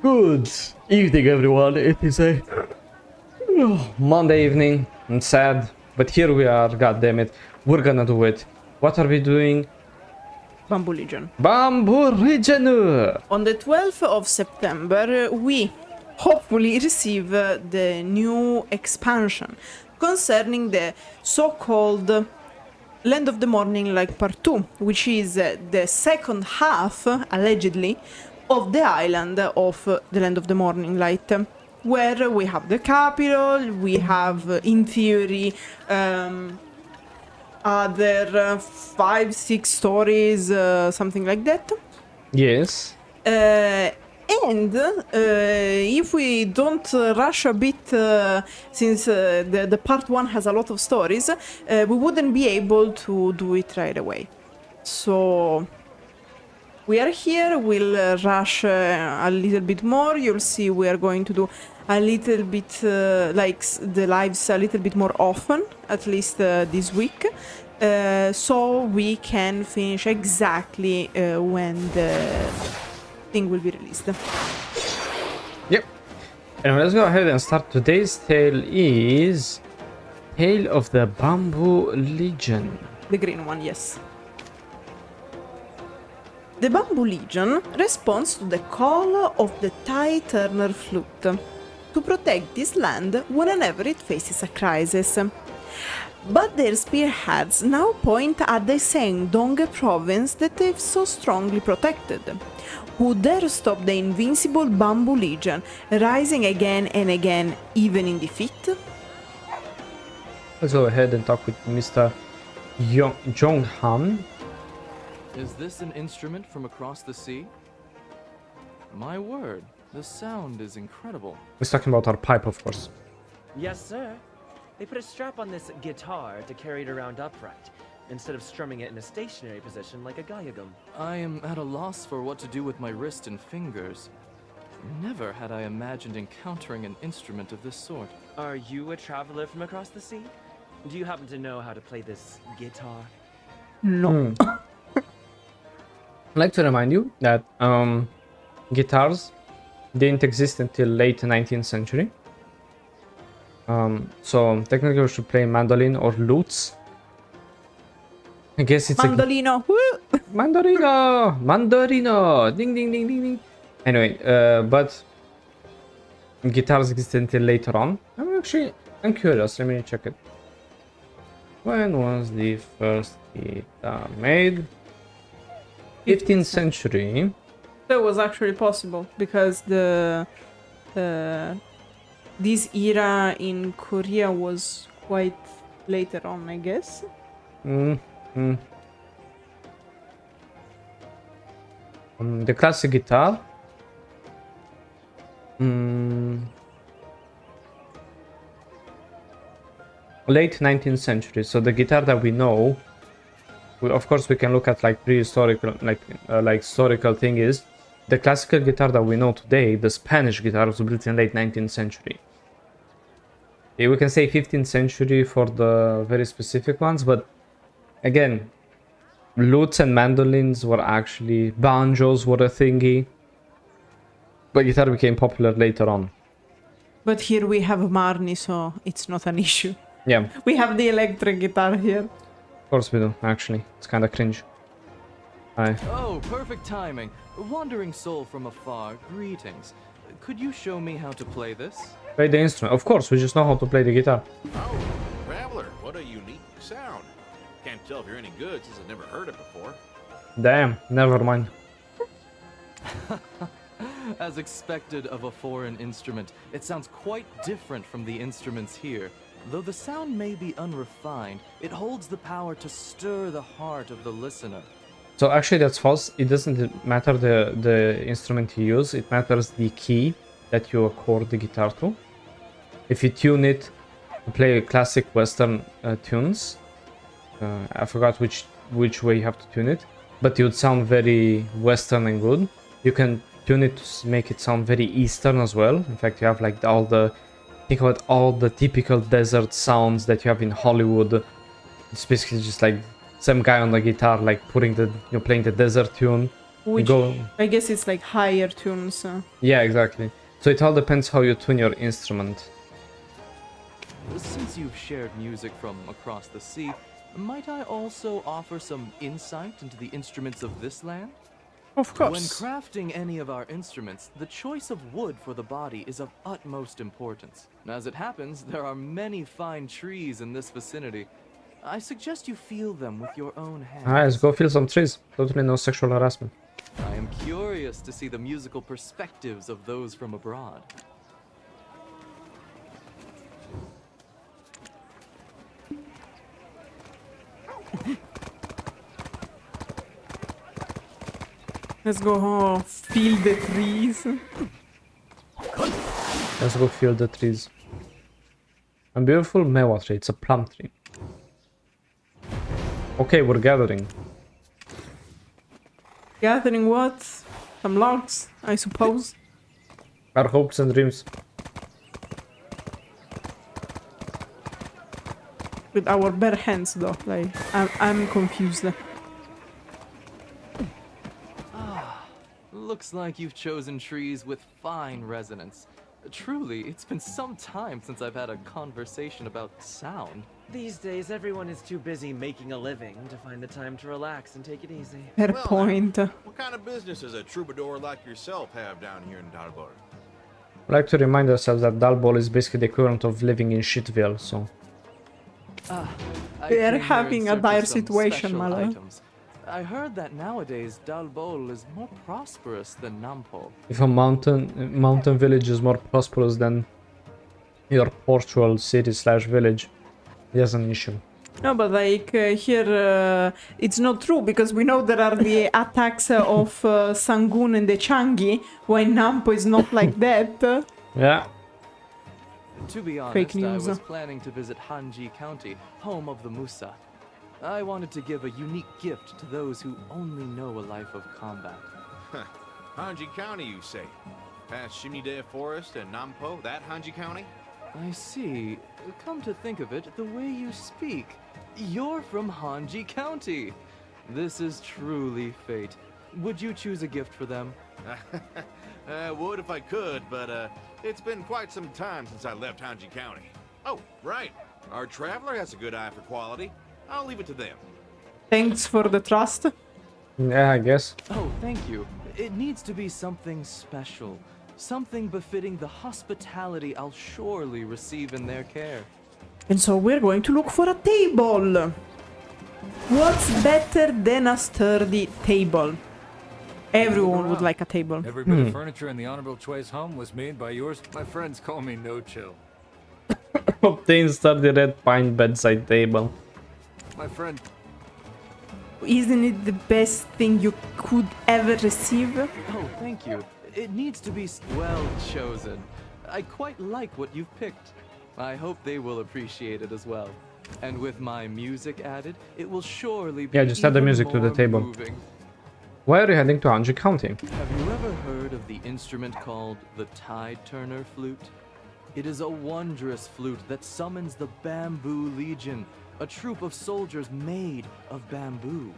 Good evening, everyone. It is a Monday evening. I'm sad, but here we are. God damn it, we're gonna do it. What are we doing? Bamboo Legion. Bamboo Legion. On the 12th of September, we hopefully receive the new expansion concerning the so-called Land of the Morning Light Part 2, which is the second half, allegedly, of the island of the Land of the Morning Light, where we have the capital, we have, in theory, other 5-6 stories, something like that. Yes. And if we don't rush a bit, since the part 1 has a lot of stories, we wouldn't be able to do it right away. So we are here, we'll rush a little bit more. You'll see we are going to do a little bit the lives a little bit more often, at least this week, so we can finish exactly when the thing will be released. Yep. And let's go ahead and start. Today's tale is Tale of the Bamboo Legion. The green one, yes. The Bamboo Legion responds to the call of the Tideturner Flute to protect this land whenever it faces a crisis. But their spearheads now point at the same Donghae Province that they've so strongly protected. Who dare stop the invincible Bamboo Legion, rising again and again, even in defeat? Let's go ahead and talk with Mr. Jonghan. Is this an instrument from across the sea? My word, the sound is incredible. He's talking about our pipe, of course. Yes, sir. They put a strap on this guitar to carry it around upright, instead of strumming it in a stationary position like a gayagum. I am at a loss for what to do with my wrist and fingers. Never had I imagined encountering an instrument of this sort. Are you a traveler from across the sea? Do you happen to know how to play this guitar? No. I'd like to remind you that guitars didn't exist until late 19th century. So technically we should play mandolin or lutes. I guess it's Mandolino. Woo! Mandorino! Mandorino! Ding ding ding ding ding. Anyway, but guitars existed until later on. I'm curious, let me check it. When was the first guitar made? 15th century. That was actually possible because this era in Korea was quite later on, I guess. The classic guitar. Late 19th century. So the guitar that we know, of course, we can look at like prehistorical, like historical thing is the classical guitar that we know today. The Spanish guitar was built in late 19th century. Yeah, we can say 15th century for the very specific ones, but again, lutes and mandolins were actually, banjos were a thingy, but guitar became popular later on. But here we have Marni, so it's not an issue. Yeah, We have the electric guitar here. of course we do, actually. It's kind of cringe. Hi. Oh, perfect timing. Wandering soul from afar, greetings. Could you show me how to play this? Play the instrument. Of course, we just know how to play the guitar. Oh, Traveler, what a unique sound. Can't tell if you're any good since I've never heard it before. Damn, never mind. As expected of a foreign instrument, it sounds quite different from the instruments here. Though the sound may be unrefined, it holds the power to stir the heart of the listener. So actually that's false. It doesn't matter the instrument you use. It matters the key that you accord the guitar to. If you tune it to play classic Western tunes, I forgot which way you have to tune it, but it would sound very Western and good. You can tune it to make it sound very Eastern as well. In fact, you have like think about all the typical desert sounds that you have in Hollywood. It's basically just like some guy on the guitar like playing the desert tune. Which Go. I guess it's like higher tunes. Yeah, exactly. So it all depends how you tune your instrument. Since you've shared music from across the sea, might I also offer some insight into the instruments of this land? Of When course. crafting any of our instruments, the choice of wood for the body is of utmost importance. As it happens, there are many fine trees in this vicinity. I suggest you feel them with your own hands. Ah, let's go feel some trees. Totally no sexual harassment. I am curious to see the musical perspectives of those from abroad. Let's go feel the trees. Let's go feel the trees. A beautiful mewa tree. It's a plum tree. Okay, we're gathering. Gathering what? Some logs, I suppose. Our hopes and dreams. With our bare hands, though. Like, I'm confused. Looks like you've chosen trees with fine resonance. Truly, it's been some time since I've had a conversation about sound. These days, everyone is too busy making a living to find the time to relax and take it easy. Fair Well, point. What kind of business does a troubadour like yourself have down here in Dalbor? I like to remind ourselves that Dalbol is basically the equivalent of living in Shitville, so... I We are came here in having a search of dire some situation, special my love. items. I heard that nowadays Dalbol is more prosperous than Nampo. If a mountain village is more prosperous than your portual city slash village, there's an issue. No, but like here, it's not true because we know there are the attacks of Sangun and the Changi, while Nampo is not like that. Yeah. To be Fake honest, I news. was planning to visit Hanji County, home of the Musa. I wanted to give a unique gift to those who only know a life of combat. Hanji County, you say? Past Shimide Forest and Nampo, that Hanji County? I see. Come to think of it, the way you speak, you're from Hanji County. This is truly fate. Would you choose a gift for them? Would if I could, but it's been quite some time since I left Hanji County. Oh, right. Our traveler has a good eye for quality. I'll leave it to them. Thanks for the trust. Yeah, I guess. Oh, thank you. It needs to be something special. Something befitting the hospitality I'll surely receive in their care. And so we're going to look for a table. What's better than a sturdy table? Everyone would like a table. Every bit of furniture in the Honorable Chui's home was made by yours. My friends call me No Chill. Obtain sturdy red pine bedside table. My friend, Isn't it the best thing you could ever receive? Oh, thank you. It needs to be well chosen. I quite like what you've picked. I hope they will appreciate it as well. And with my music added, it will surely be Yeah, just add the even music to the more table. moving. Why are you heading to Hanji County? Have you ever heard of the instrument called the Tideturner Flute? It is a wondrous flute that summons the Bamboo Legion, a troop of soldiers made of bamboo.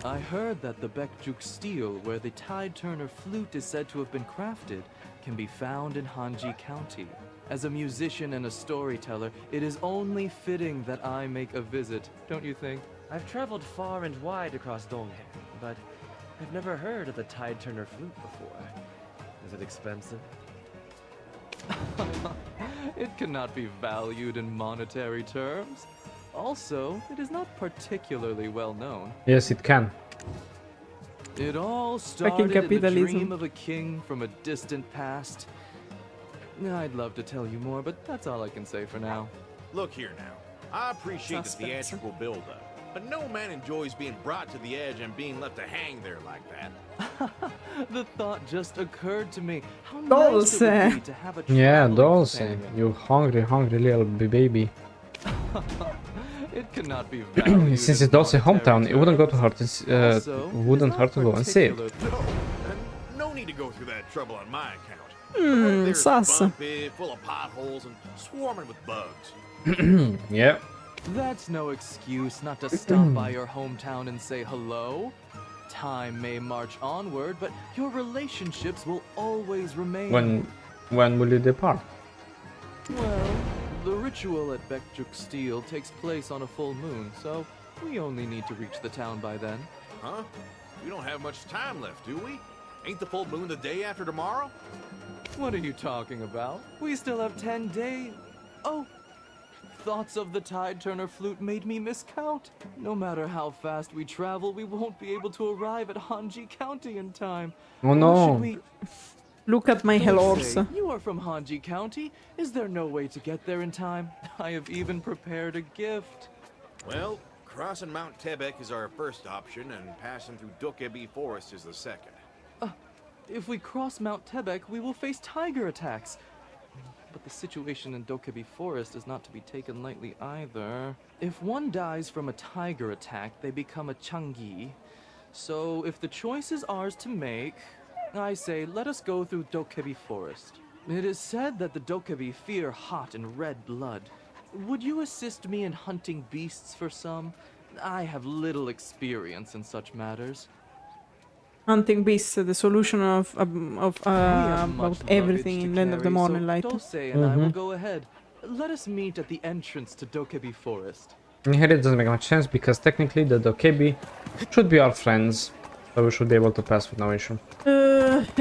I heard that the Bekjuk steel, where the Tideturner Flute is said to have been crafted, can be found in Hanji County. As a musician and a storyteller, it is only fitting that I make a visit, don't you think? I've traveled far and wide across Donghae, but I've never heard of the Tideturner Flute before. Is it expensive? It cannot be valued in monetary terms. Also, it is not particularly well known. Yes, it can. It all started in the capitalism. dream of a king from a distant past. I'd love to tell you more, but that's all I can say for now. Look here now. I appreciate the Suspects. theatrical build-up, but no man enjoys being brought to the edge and being left to hang there like that. The thought just occurred to me. How nice it Dosa. would be to have a Yeah, traveling Dosa. companion. You hungry little baby. It cannot be valued Since in it's Dosa's monetary hometown, it wouldn't go to her to, Also, it is wouldn't not hurt to go and see it. particular- No, and no need to go through that trouble on my account. There's sus. bumpy, full of potholes, and swarming with bugs. Yeah. That's no excuse not to stop by your hometown and say hello. Time may march onward, but your relationships will always remain. When will you depart? Well, the ritual at Bekjuk Steel takes place on a full moon, so we only need to reach the town by then. Huh? We don't have much time left, do we? Ain't the full moon the day after tomorrow? What are you talking about? We still have 10 days. Oh, thoughts of the Tideturner Flute made me miscount. No matter how fast we travel, we won't be able to arrive at Hanji County in time. Oh Or no. should we... Look at my hell horse. Dosai, you are from Hanji County. Is there no way to get there in time? I have even prepared a gift. Well, crossing Mount Tebek is our first option, and passing through Dokebi Forest is the second. If we cross Mount Tebek, we will face tiger attacks. But the situation in Dokebi Forest is not to be taken lightly either. If one dies from a tiger attack, they become a Changi. So if the choice is ours to make, I say let us go through Dokebi Forest. It is said that the Dokebi fear hot and red blood. Would you assist me in hunting beasts for some? I have little experience in such matters. Hunting beasts, the solution of We have much about everything luggage in to Land of the carry, Morning so Light. Dosai and I will go ahead. Let us meet at the entrance to Dokebi Forest. And here it doesn't make much sense because technically the Dokebi should be our friends. So we should be able to pass with no issue.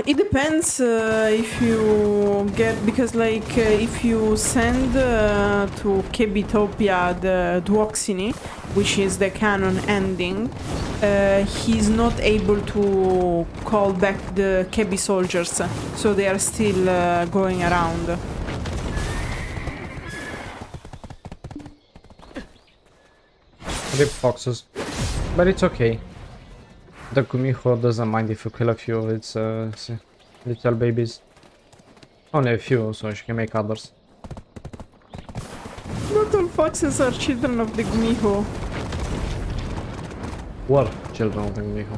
It depends if you get, because like if you send to Kebitopia the Duoxini, which is the canon ending, he's not able to call back the Kebi soldiers, so they are still going around. Rip foxes. But it's okay. The Kumiho doesn't mind if you kill a few of its little babies. Only a few, so she can make others. Not all foxes are children of the Gumiho. Were children of the Kumiho.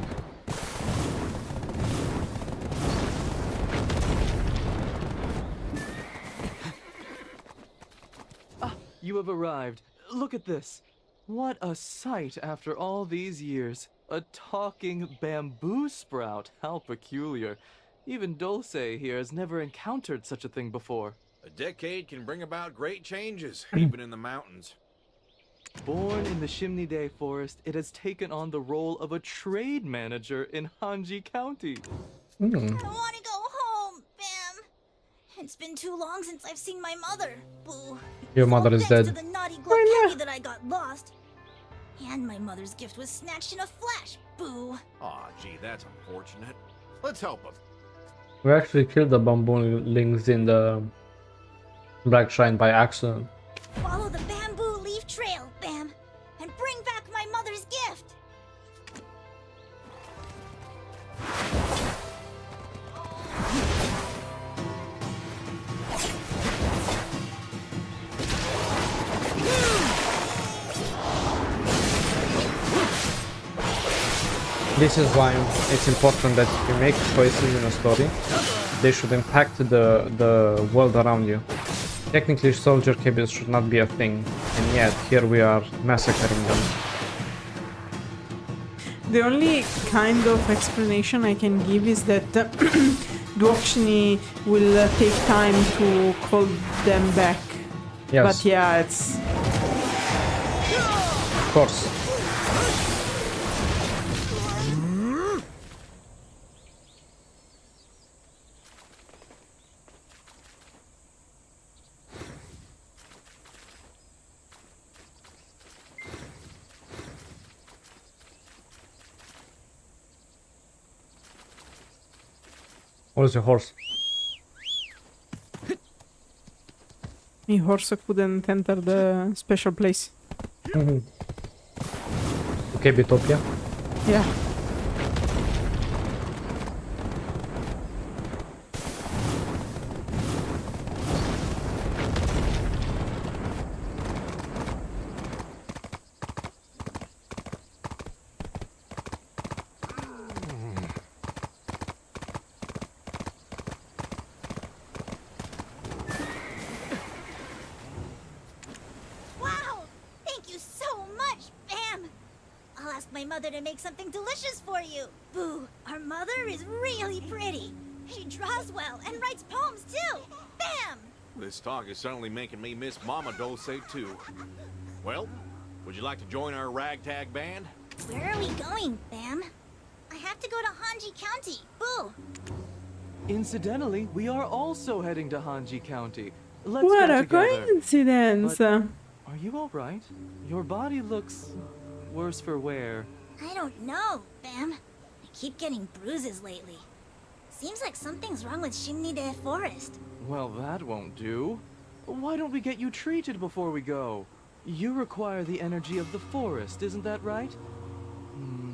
You have arrived. Look at this. What a sight after all these years. A talking bamboo sprout. How peculiar. Even Dosai here has never encountered such a thing before. A decade can bring about great changes, even in the mountains. Born in the Shimnide Forest, it has taken on the role of a trade manager in Hanji County. I don't want to go home, Bam. It's been too long since I've seen my mother. Boo. Your It's mother all is thanks dead. to the naughty Glocketti that I got lost. And my mother's gift was snatched in a flash. Boo. Aw, gee, that's unfortunate. Let's help him. We actually killed the bamboo lings in the Black Shrine by accident. Follow the bamboo leaf trail, Bam, and bring back my mother's gift. This is why it's important that if you make choices in a story, they should impact the world around you. Technically, soldier cabins should not be a thing, and yet here we are massacring them. The only kind of explanation I can give is that Duoxini will take time to call them back. Yes, But yeah, it's... of course. Where's your horse? My horse couldn't enter the special place. Okay, Bitopia. Yeah. Wow! Thank you so much, Bam. I'll ask my mother mother to make something delicious for you. Boo, our mother is really pretty. She draws well and writes poems too. Bam! This talk is suddenly making me miss Mama Dosa too. Well, would you like to join our ragtag band? Where are we going, Bam? I have to go to Hanji County. Boo! Incidentally, we are also heading to Hanji County. Let's What go a together. coincidence! But- Are you alright? Your body looks worse for wear. I don't know, Bam. I keep getting bruises lately. Seems like something's wrong with Shimnide Forest. Well, that won't do. Why don't we get you treated before we go? You require the energy of the forest, isn't that right?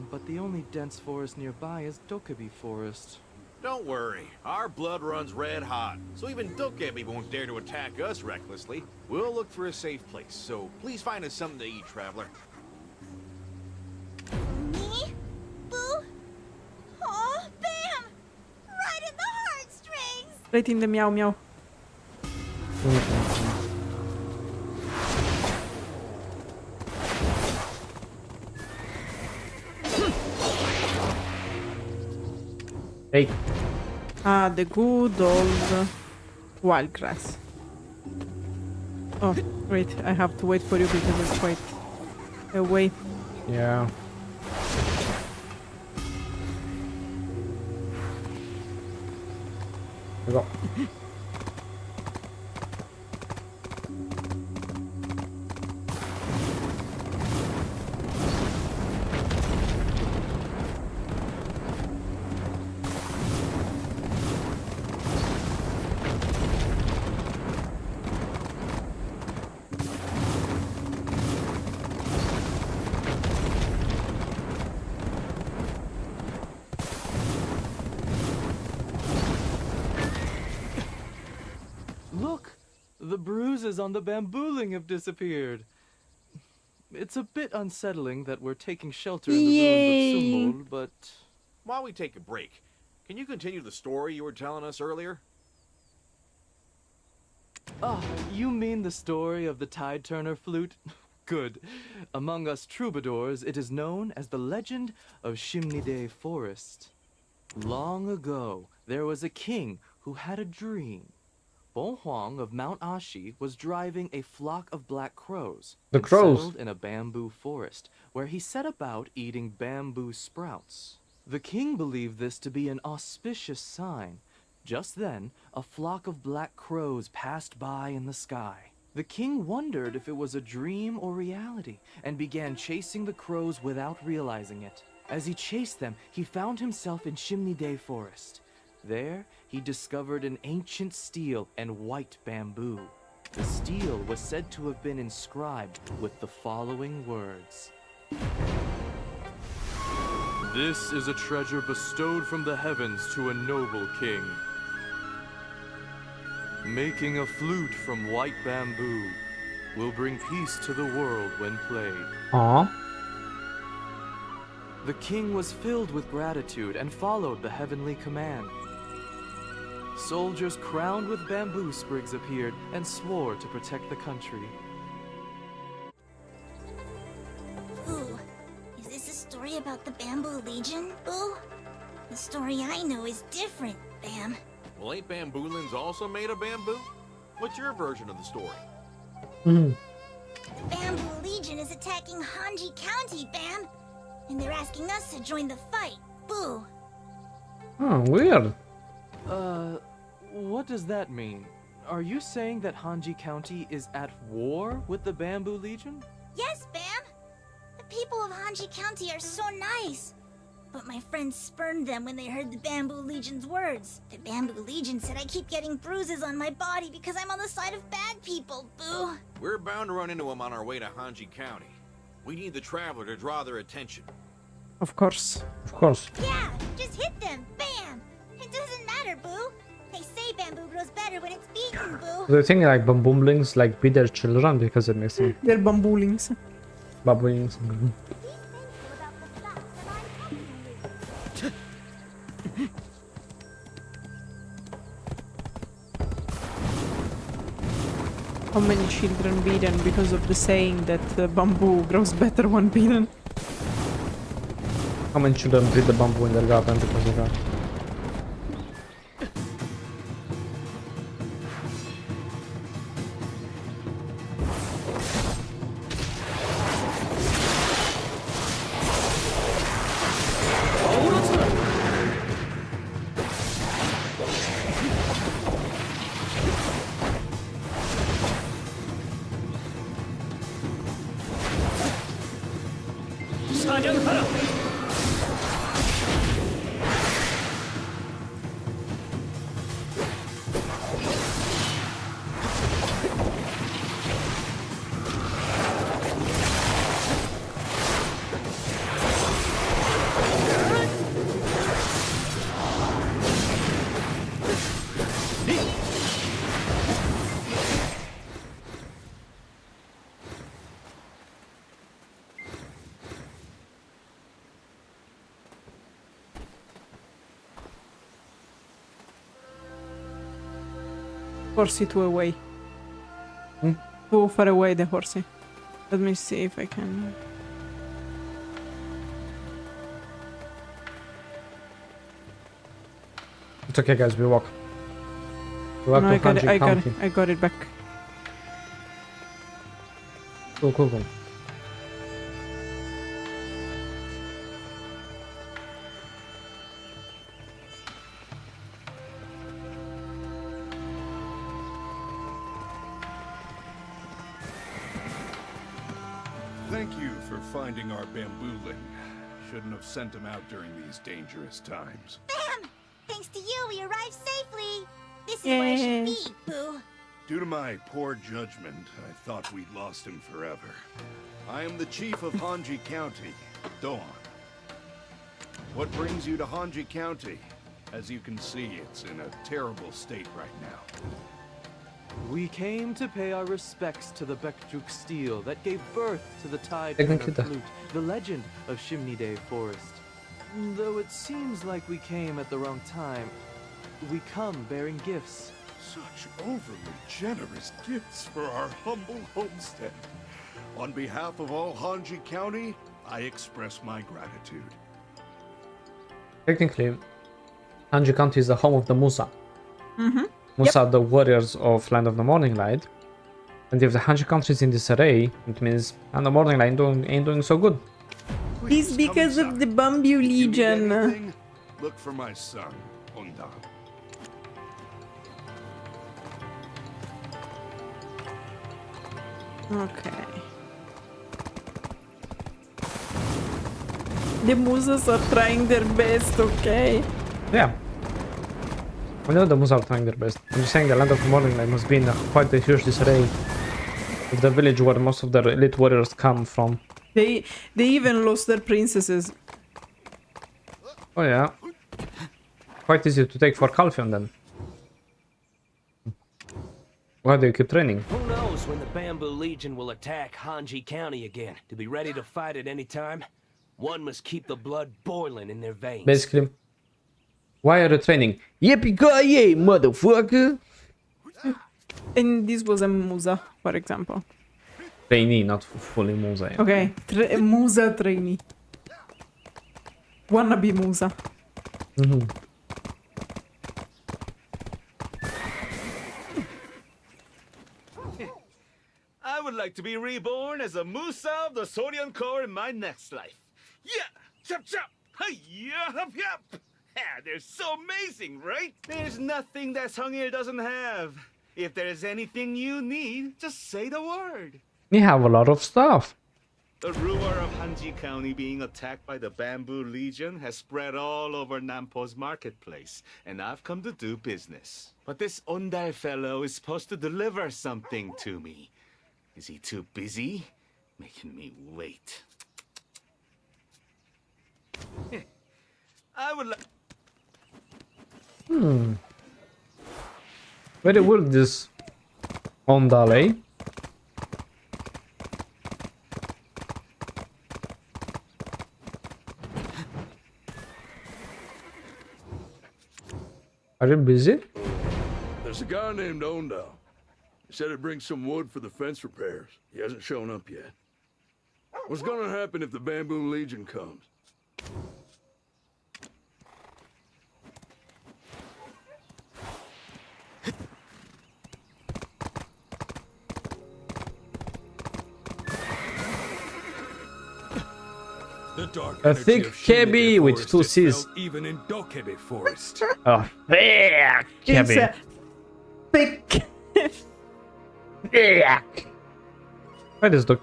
But the only dense forest nearby is Dokkaebi Forest. Don't worry, our blood runs red hot, so even Dokkaebi won't dare to attack us recklessly. We'll look for a safe place, so please find us something to eat, traveler. Me? Boo? Oh, Bam! Right in the heartstrings! Right in the meow meow. Hey, Ah, the good old wild grass. Oh, wait, I have to wait for you because it's quite a way. yeah. We go. Look! The bruises on the bambooling have disappeared. It's a bit unsettling that we're taking shelter in the Yay. ruins of Sumbul, but... While we take a break, can you continue the story you were telling us earlier? Ah, you mean the story of the Tideturner Flute? Good. Among us troubadours, it is known as the legend of Shimnide Forest. Long ago, there was a king who had a dream. Bo Huang of Mount Ashi was driving a flock of black crows. The and crows. settled in a bamboo forest, where he set about eating bamboo sprouts. The king believed this to be an auspicious sign. Just then, a flock of black crows passed by in the sky. The king wondered if it was a dream or reality, and began chasing the crows without realizing it. As he chased them, he found himself in Shimnide Forest. There, he discovered an ancient stele and white bamboo. The stele was said to have been inscribed with the following words. This is a treasure bestowed from the heavens to a noble king. Making a flute from white bamboo will bring peace to the world when played. Aw. The king was filled with gratitude and followed the heavenly command. Soldiers crowned with bamboo sprigs appeared and swore to protect the country. Ooh, is this a story about the Bamboo Legion, Boo? The story I know is different, Bam. Well, ain't bamboolins also made of bamboo? What's your version of the story? Mm. The Bamboo Legion is attacking Hanji County, Bam! And they're asking us to join the fight, Boo! Oh, weird. What does that mean? Are you saying that Hanji County is at war with the Bamboo Legion? Yes, Bam! The people of Hanji County are so nice! But my friends spurned them when they heard the Bamboo Legion's words. The Bamboo Legion said I keep getting bruises on my body because I'm on the side of bad people, Boo! We're bound to run into them on our way to Hanji County. We need the traveler to draw their attention. Of course. Of course. Yeah, just hit them, bam! It doesn't matter, Boo! They say bamboo grows better when it's beaten, Boo! Do you think like bamboomlings like beat their children because it makes them They're bamboolings. baboons? How many children beaten because of the saying that bamboo grows better when beaten? How many children breed the bamboo in their garden because of that? Horsey too away. Too far away, the horsey. Let me see if I can. It's okay, guys. We walk. We walk No, to I got it. Hanji I got it. County. I got it back. Cool, cool, cool. Thank you for finding our bambooling. Shouldn't have sent him out during these dangerous times. Bam! Thanks to you, we arrived safely. This is where I should be, Boo. Due to my poor judgment, I thought we'd lost him forever. I am the chief of Hanji County, Doan. What brings you to Hanji County? As you can see, it's in a terrible state right now. We came to pay our respects to the Bekjuk steel that gave birth to the Technically, Tideturner Flute, the legend of Shimnide Forest. Though it seems like we came at the wrong time, we come bearing gifts. Such overly generous gifts for our humble homestead. On behalf of all Hanji County, I express my gratitude. Technically, Hanji County is the home of the Musa. Mm-hmm. Musa are the warriors of Land of the Morning Light. And if the Hanji County is in disarray, it means Land of the Morning Light ain't doing so good. It's Please, because come of the inside. Bamboo If you need Legion. anything, look for my son, Undan. Okay. The Musas are trying their best, okay? Yeah. I know the Musa are trying their best. I'm just saying the Land of the Morning Light must be in quite a huge disarray. With the village where most of the elite warriors come from. They even lost their princesses. Oh yeah. Quite easy to take for Calphion then. Why do you keep training? Who knows when the Bamboo Legion will attack Hanji County again? To be ready to fight at any time, one must keep the blood boiling in their veins. Basically. Why are you training? Yippee-ki-yay, motherfucker! And this was a Musa, for example. Trainee, not fully Musa. Yeah. Okay, Musa trainee. Wannabe Musa. I would like to be reborn as a Musa of the Sodian Core in my next life. Yeah! Chop chop! Hi-ya! Hup yup! Yeah, they're so amazing, right? There's nothing that Songil doesn't have. If there's anything you need, just say the word. We have a lot of stuff. The rumor of Hanji County being attacked by the Bamboo Legion has spread all over Nampo's marketplace, and I've come to do business. But this Ondai fellow is supposed to deliver something to me. Is he too busy? Making me wait. I would like... Very weird this Ondale. Are you busy? There's a guy named Ondal. He said he'd bring some wood for the fence repairs. He hasn't shown up yet. What's gonna happen if the Bamboo Legion comes? The dark A energy thick of Shinige kebi with Forest two is C's. felt even in Dokebe Forest. Oh, thick It's kebi. thick. Thick. What is the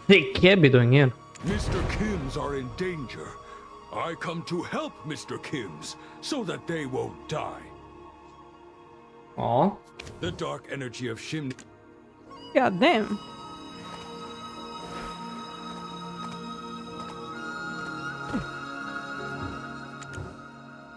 thick kebi doing here? Mr. Kims are in danger. I come to help Mr. Kims so that they won't die. Oh. The dark energy of Shinige. God damn.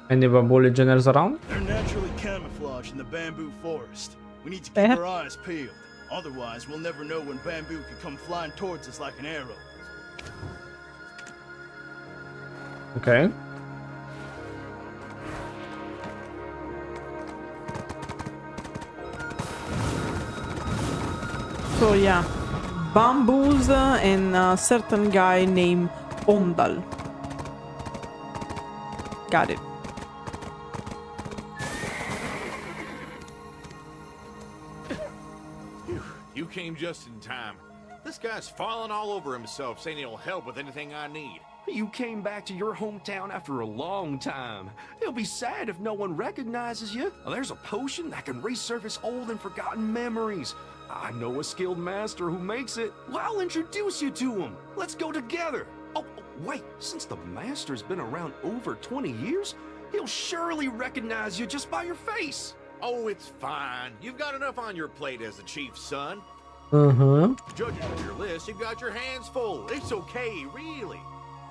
Any bamboo legionnaires around? They're naturally camouflaged in the bamboo forest. We need to keep Eh? our eyes peeled. Otherwise, we'll never know when bamboo could come flying towards us like an arrow. Okay. So yeah, bamboos and a certain guy named Ondal. Got it. You came just in time. This guy's falling all over himself saying he'll help with anything I need. You came back to your hometown after a long time. It'll be sad if no one recognizes you. There's a potion that can resurface old and forgotten memories. I know a skilled master who makes it. Well, I'll introduce you to him. Let's go together. Oh, wait, since the master's been around over 20 years, he'll surely recognize you just by your face. Oh, it's fine. You've got enough on your plate as the chief's son. Judging from your list, you've got your hands full. It's okay, really.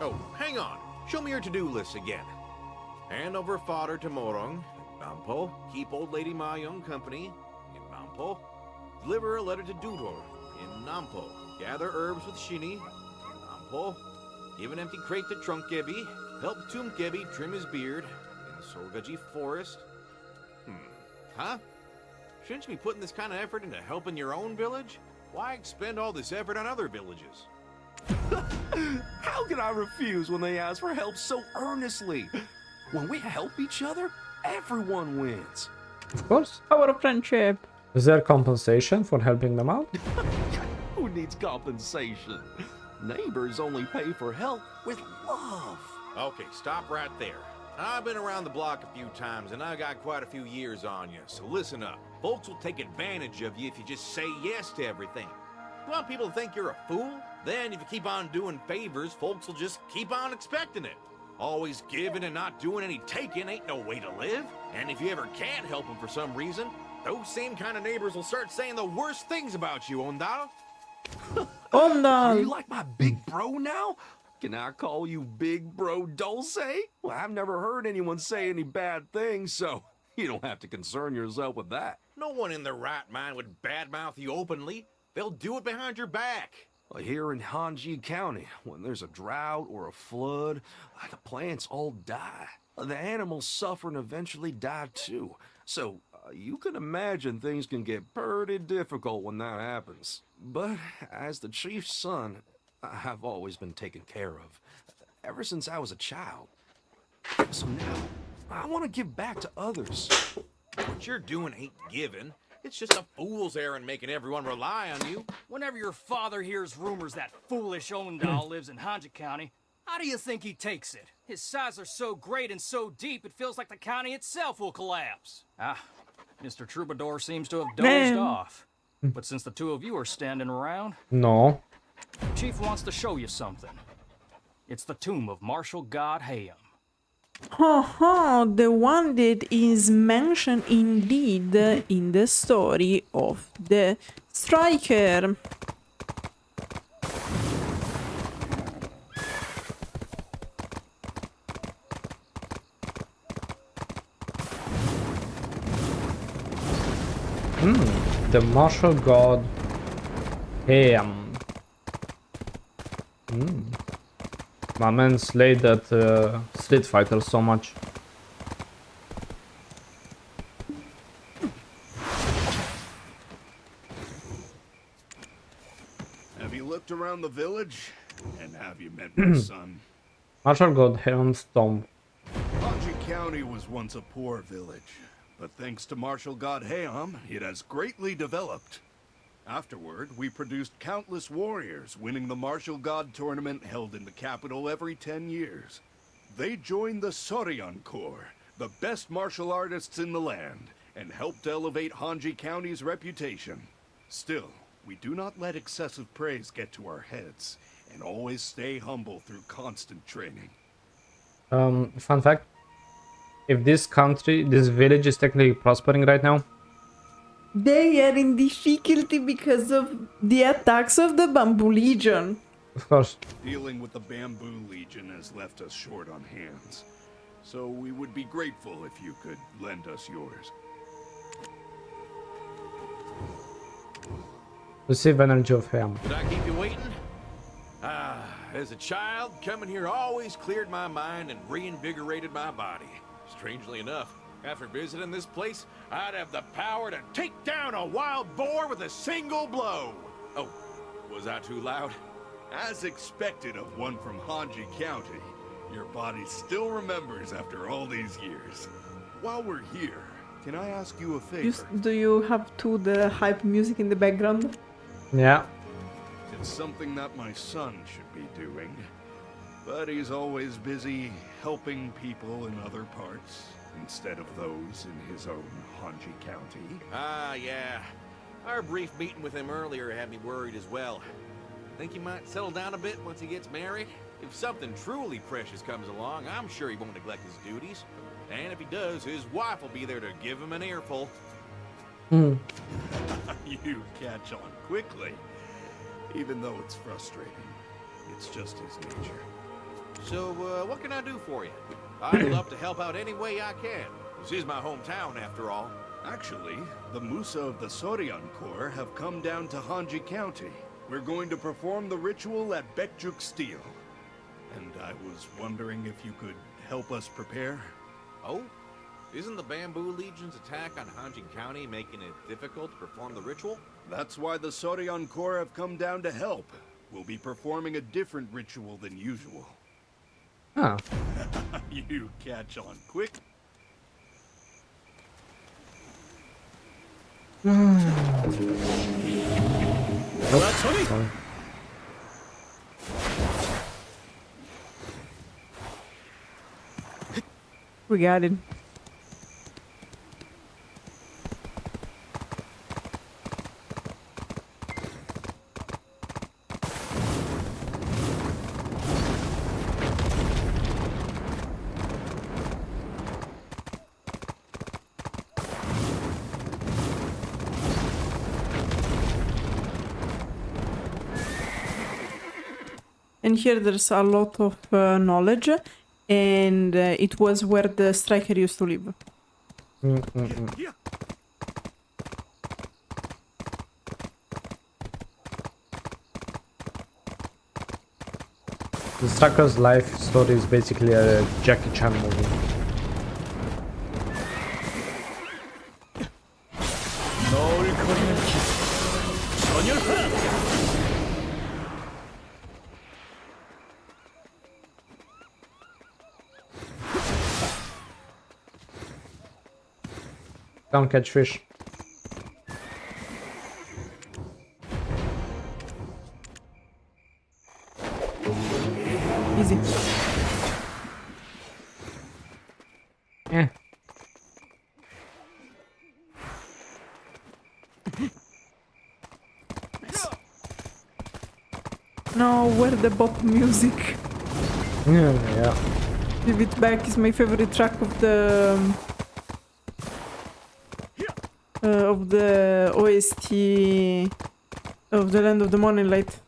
Oh, hang on. Show me your to-do list again. Hand over fodder to Morong. Nampo. Keep old lady Ma Young company. In Nampo. Deliver a letter to Dudor. In Nampo. Gather herbs with Shini. In Nampo. Give an empty crate to Trunk Gebi. Help Tum Gebi trim his beard. In Sorgaji Forest. Huh? Shouldn't you be putting this kind of effort into helping your own village? Why expend all this effort on other villages? How can I refuse when they ask for help so earnestly? When we help each other, everyone wins. Of course. Power of friendship. Is there compensation for helping them out? Who needs compensation? Neighbors only pay for help with love. Okay, stop right there. I've been around the block a few times, and I got quite a few years on you, so listen up. Folks will take advantage of you if you just say yes to everything. You want people to think you're a fool? Then if you keep on doing favors, folks will just keep on expecting it. Always giving and not doing any taking ain't no way to live. And if you ever can't help them for some reason, those same kind of neighbors will start saying the worst things about you, Ondal. Are you like my big bro now? Can I call you Big Bro Dosa? Well, I've never heard anyone say any bad things, so you don't have to concern yourself with that. No one in their right mind would badmouth you openly. They'll do it behind your back. Well, here in Hanji County, when there's a drought or a flood, the plants all die. The animals suffer and eventually die too. So you can imagine things can get pretty difficult when that happens. But as the chief's son, I've always been taken care of, ever since I was a child. So now, I want to give back to others. What you're doing ain't giving. It's just a fool's errand making everyone rely on you. Whenever your father hears rumors that foolish Ondal lives in Hanji County, how do you think he takes it? His sighs are so great and so deep, it feels like the county itself will collapse. Mr. Troubadour seems to have dozed off. But since the two of you are standing around... No. Chief wants to show you something. It's the tomb of Martial God Hayam. The one that is mentioned indeed in the story of the striker. The martial god Hayam. My man slayed that Street Fighter so much. Have you looked around the village? And have you met my son? Martial god Hayam's tomb. Hanji County was once a poor village, but thanks to martial god Hayam, it has greatly developed. Afterward, we produced countless warriors, winning the martial god tournament held in the capital every 10 years. They joined the Soryan Corps, the best martial artists in the land, and helped elevate Hanji County's reputation. Still, we do not let excessive praise get to our heads, and always stay humble through constant training. Fun fact. If this village is technically prospering right now, they are in difficulty because of the attacks of the Bamboo Legion. Of course. Dealing with the Bamboo Legion has left us short on hands. So we would be grateful if you could lend us yours. Receive energy of him. Did I keep you waiting? As a child, coming here always cleared my mind and reinvigorated my body. Strangely enough, after visiting this place, I'd have the power to take down a wild boar with a single blow. Oh, was I too loud? As expected of one from Hanji County, your body still remembers after all these years. While we're here, can I ask you a favor? Do you have the hype music in the background? Yeah. It's something that my son should be doing. But he's always busy helping people in other parts, instead of those in his own Hanji County. Yeah. Our brief meeting with him earlier had me worried as well. Think he might settle down a bit once he gets married? If something truly precious comes along, I'm sure he won't neglect his duties. And if he does, his wife will be there to give him an earful. You catch on quickly. Even though it's frustrating, it's just his nature. So, what can I do for you? I'd love to help out any way I can. This is my hometown, after all. Actually, the Musa of the Soryan Corps have come down to Hanji County. We're going to perform the ritual at Bekjuk Steel. And I was wondering if you could help us prepare? Oh? Isn't the Bamboo Legion's attack on Hanji County making it difficult to perform the ritual? That's why the Soryan Corps have come down to help. We'll be performing a different ritual than usual. Oh. You catch on quick. We got it. And here there's a lot of knowledge, and it was where the striker used to live. The striker's life story is basically a Jackie Chan movie. Don't catch fish. Easy. Eh. No, where the bop music? Yeah. Give It Back is my favorite track of the OST of the Land of the Morning Light.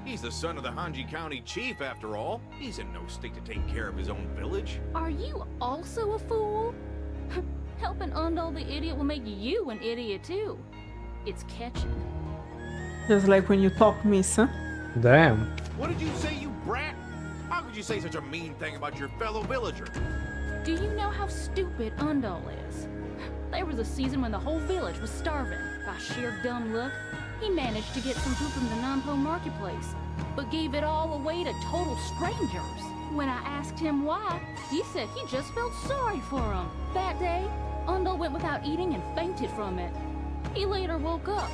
He's the son of the Hanji County chief, after all. He's in no state to take care of his own village. Are you also a fool? Helping Undal the idiot will make you an idiot too. It's catching. Just like when you talk, miss, huh? Damn. What did you say, you brat? How could you say such a mean thing about your fellow villager? Do you know how stupid Undal is? There was a season when the whole village was starving. By sheer dumb luck, he managed to get some food from the Nampo marketplace, but gave it all away to total strangers. When I asked him why, he said he just felt sorry for him. That day, Undal went without eating and fainted from it. He later woke up,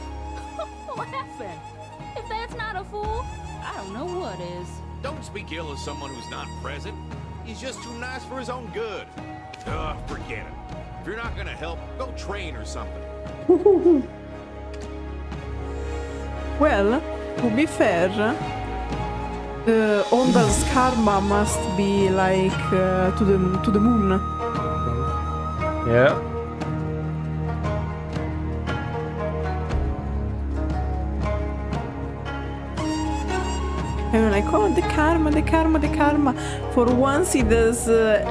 laughing. If that's not a fool, I don't know what is. Don't speak ill of someone who's not present. He's just too nice for his own good. Ugh, forget it. If you're not gonna help, go train or something. Well, to be fair, Ondal's karma must be like to the moon. Yeah. And we're like, oh, the karma, the karma, the karma. For once he does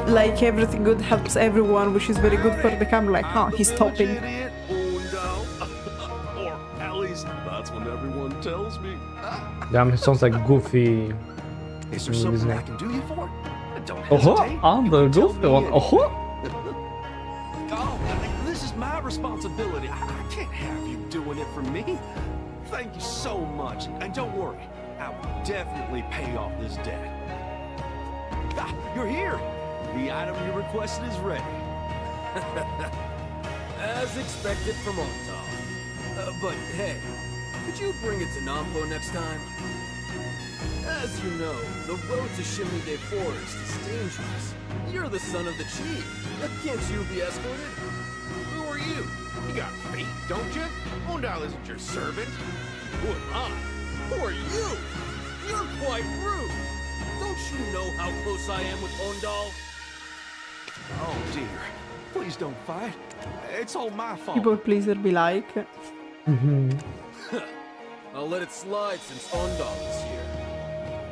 like everything good helps everyone, which is very good for the karma. Like, oh, he's topping. Or at least that's what everyone tells me. Damn, he sounds like Goofy. Is there something I can do you for? Don't Oh, hesitate. I'm the Goofy one. Oh. Oh, this is my responsibility. I can't have you doing it for me. Thank you so much. And don't worry, I will definitely pay off this debt. Ah, you're here. The item you requested is ready. As expected from Ontal. But hey, could you bring it to Nampo next time? As you know, the road to Shimide Forest is dangerous. You're the son of the chief. Can't you be escorted? Who are you? You got feet, don't you? Ondal isn't your servant. Who am I? Who are you? You're quite rude. Don't you know how close I am with Ondal? Oh dear. Please don't fight. It's all my fault. People pleaser be like. I'll let it slide since Ondal is here.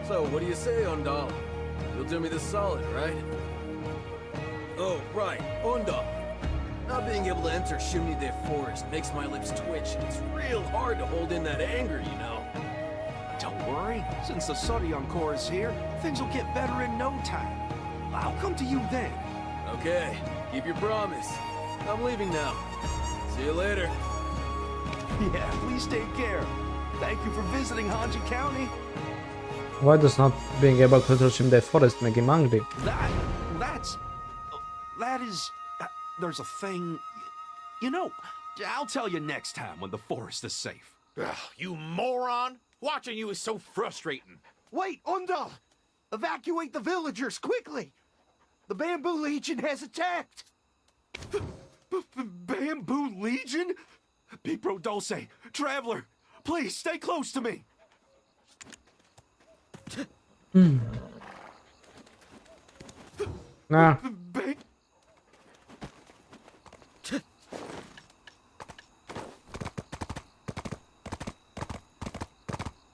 So, what do you say, Ondal? You'll do me this solid, right? Oh, right, Ondal. Not being able to enter Shimide Forest makes my lips twitch. It's real hard to hold in that anger, you know. Don't worry. Since the Sodion Corps is here, things will get better in no time. I'll come to you then. Okay, keep your promise. I'm leaving now. See you later. Yeah, please take care. Thank you for visiting Hanji County. Why does not being able to touch him the forest make him angry? That is... there's a thing... You know, I'll tell you next time when the forest is safe. Ugh, you moron! Watching you is so frustrating. Wait, Ondal! Evacuate the villagers, quickly! The Bamboo Legion has attacked! Bamboo Legion? Bipro Dosa, Traveler, please stay close to me! Nah.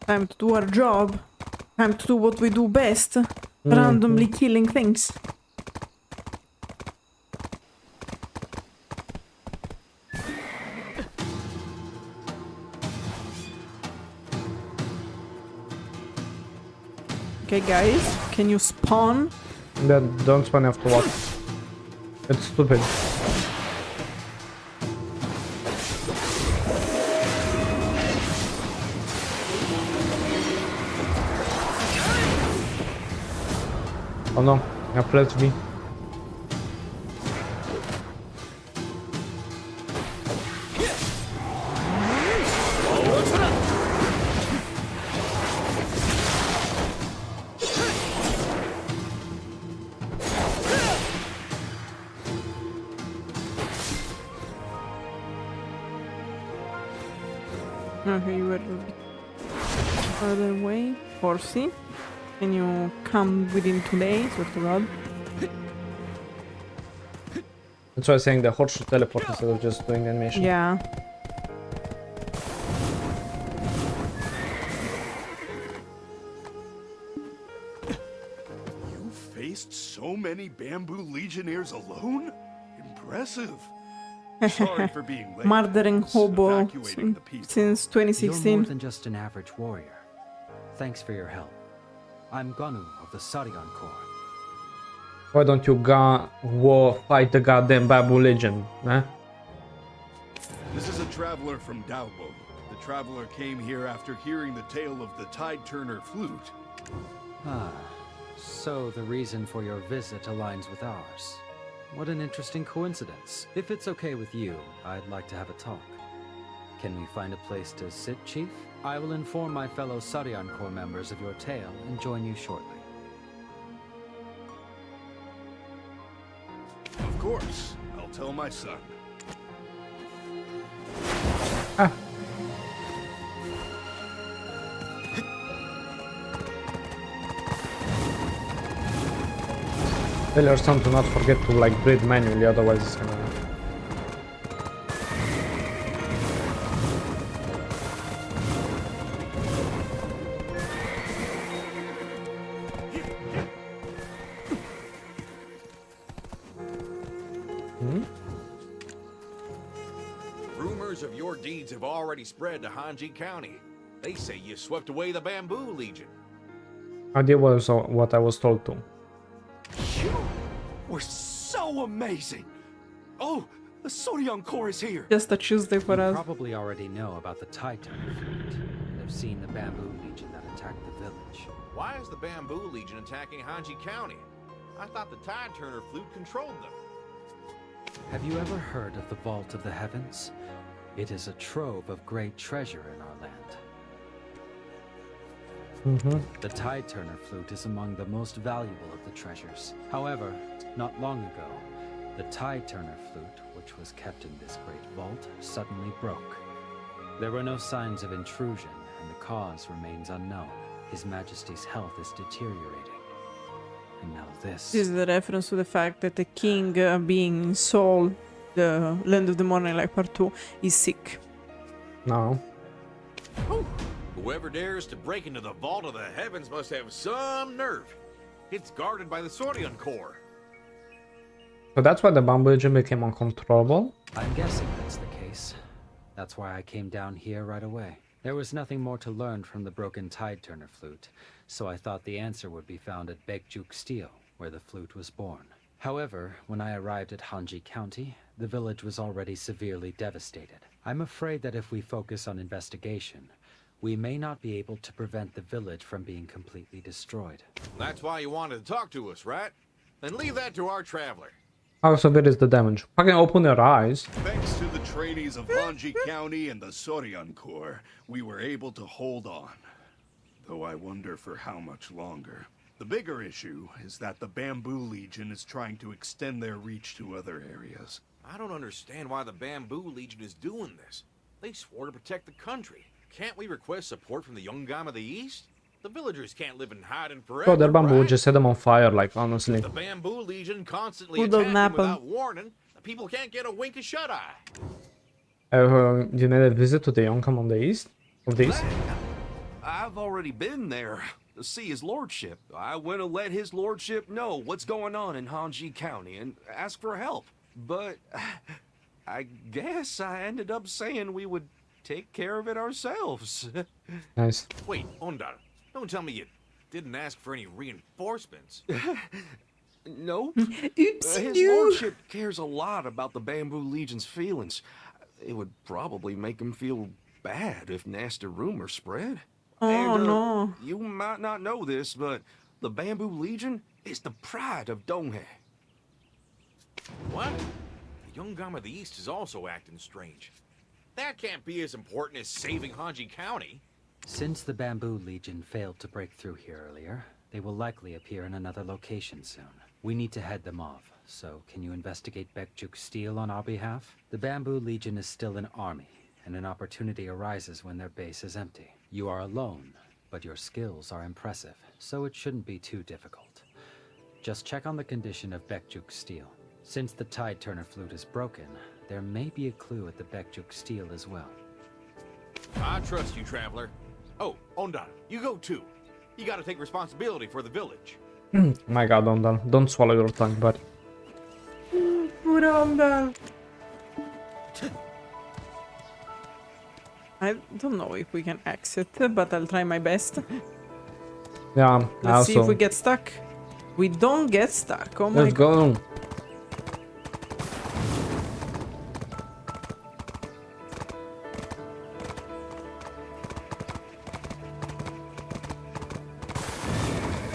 Time to do our job. Time to do what we do best. Randomly killing things. Okay, guys, can you spawn? Then don't spawn after what? It's stupid. Oh no, I pressed me. Okay, you were a bit further away. Horsey, can you come within 2 days? Swear to God. That's why I'm saying the horse should teleport instead of just doing the animation. Yeah. You faced so many Bamboo Legionnaires alone? Impressive. Sorry for being late. Murdering hobo Evacuating the people. since You're 2016. more than just an average warrior. Thanks for your help. I'm Gonu of the Saryan Corps. Why don't you go fight the goddamn Babu Legion, eh? This is a traveler from Daobo. The traveler came here after hearing the tale of the Tideturner Flute. Ah, so the reason for your visit aligns with ours. What an interesting coincidence. If it's okay with you, I'd like to have a talk. Can we find a place to sit, Chief? I will inform my fellow Saryan Corps members of your tale and join you shortly. Of course. I'll tell my son. Ah. Tell your son to not forget to like breathe manually, otherwise it's gonna... Rumors of your deeds have already spread to Hanji County. They say you swept away the Bamboo Legion. Idea was what I was told to. You were so amazing. Oh, the Saryan Corps is here. Just a Tuesday for You us. probably already know about the Tideturner Flute and have seen the Bamboo Legion that attacked the village. Why is the Bamboo Legion attacking Hanji County? I thought the Tideturner Flute controlled them. Have you ever heard of the Vault of the Heavens? It is a trove of great treasure in our land. The Tideturner Flute is among the most valuable of the treasures. However, not long ago, the Tideturner Flute, which was kept in this great vault, suddenly broke. There were no signs of intrusion, and the cause remains unknown. His Majesty's health is deteriorating. And now this... This is a reference to the fact that the king being in Seoul, the land of the morning, like part 2, is sick. No. Whoever dares to break into the Vault of the Heavens must have some nerve. It's guarded by the Saryan Corps. So that's why the Bamboo Legion became uncontrollable? I'm guessing that's the case. That's why I came down here right away. There was nothing more to learn from the broken Tideturner Flute, so I thought the answer would be found at Baekjuk Steel, where the flute was born. However, when I arrived at Hanji County, the village was already severely devastated. I'm afraid that if we focus on investigation, we may not be able to prevent the village from being completely destroyed. That's why you wanted to talk to us, right? Then leave that to our traveler. How severe is the damage? Fucking open your eyes. Thanks to the trainees of Hanji County and the Saryan Corps, we were able to hold on. Though I wonder for how much longer. The bigger issue is that the Bamboo Legion is trying to extend their reach to other areas. I don't understand why the Bamboo Legion is doing this. They swore to protect the country. Can't we request support from the Yongam of the East? The villagers can't live in hiding forever, So their bamboo right? just set them on fire, like, honestly. The Bamboo Legion constantly Who doesn't attacking happen? without warning. The people can't get a wink of shut-eye. You need a visit to the Yongam on the east? Of the east? I've already been there to see his lordship. I went to let his lordship know what's going on in Hanji County and ask for help. But I guess I ended up saying we would take care of it ourselves. Nice. Wait, Ondar, don't tell me you didn't ask for any reinforcements. Nope. Oops, His you. lordship cares a lot about the Bamboo Legion's feelings. It would probably make him feel bad if nasty rumors spread. Oh, And, no. You might not know this, but the Bamboo Legion is the pride of Donghae. What? The Yongam of the East is also acting strange. That can't be as important as saving Hanji County. Since the Bamboo Legion failed to break through here earlier, they will likely appear in another location soon. We need to head them off, so can you investigate Baekjuk Steel on our behalf? The Bamboo Legion is still an army, and an opportunity arises when their base is empty. You are alone, but your skills are impressive, so it shouldn't be too difficult. Just check on the condition of Baekjuk Steel. Since the Tideturner Flute is broken, there may be a clue at the Baekjuk Steel as well. I trust you, traveler. Oh, Ondar, you go too. You gotta take responsibility for the village. My god, Ondal, don't swallow your tongue, buddy. Poor Ondal. I don't know if we can exit, but I'll try my best. Yeah, Let's see if also. we get stuck. We don't get stuck. Oh my Let's god. go.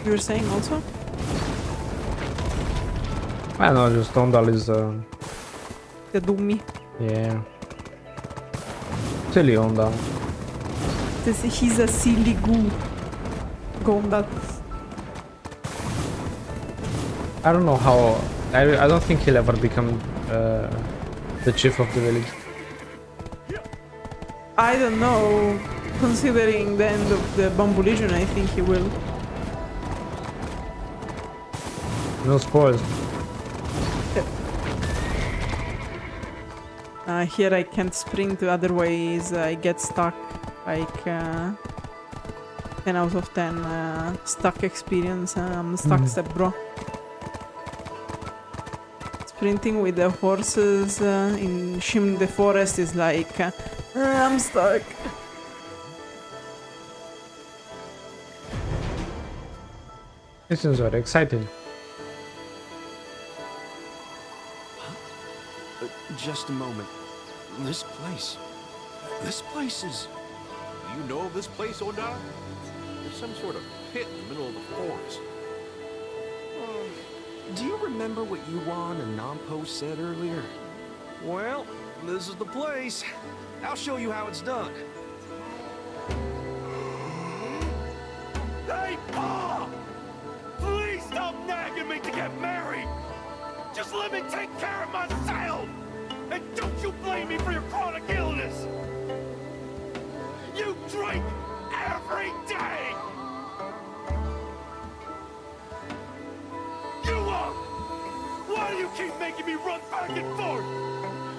You were saying also? I know, just Ondal is The dummy. yeah. Silly Ondal. He's a silly goo. Gondal. I don't know how. I don't think he'll ever become the chief of the village. I don't know. Considering the end of the Bamboo Legion, I think he will. No spoils. Here I can't sprint, otherwise I get stuck. Like 10 out of 10 stuck experience. I'm stuck step, bro. Sprinting with the horses in Shim the forest is like I'm stuck. This is very exciting. Just a moment. This place is... Do you know of this place, Ondar? There's some sort of pit in the middle of the forest. Do you remember what Yuan and Nampo said earlier? Well, this is the place. I'll show you how it's done. Hey, Pa! Please stop nagging me to get married! Just let me take care of myself! And don't you blame me for your chronic illness! You drink every day! You are! Why do you keep making me run back and forth?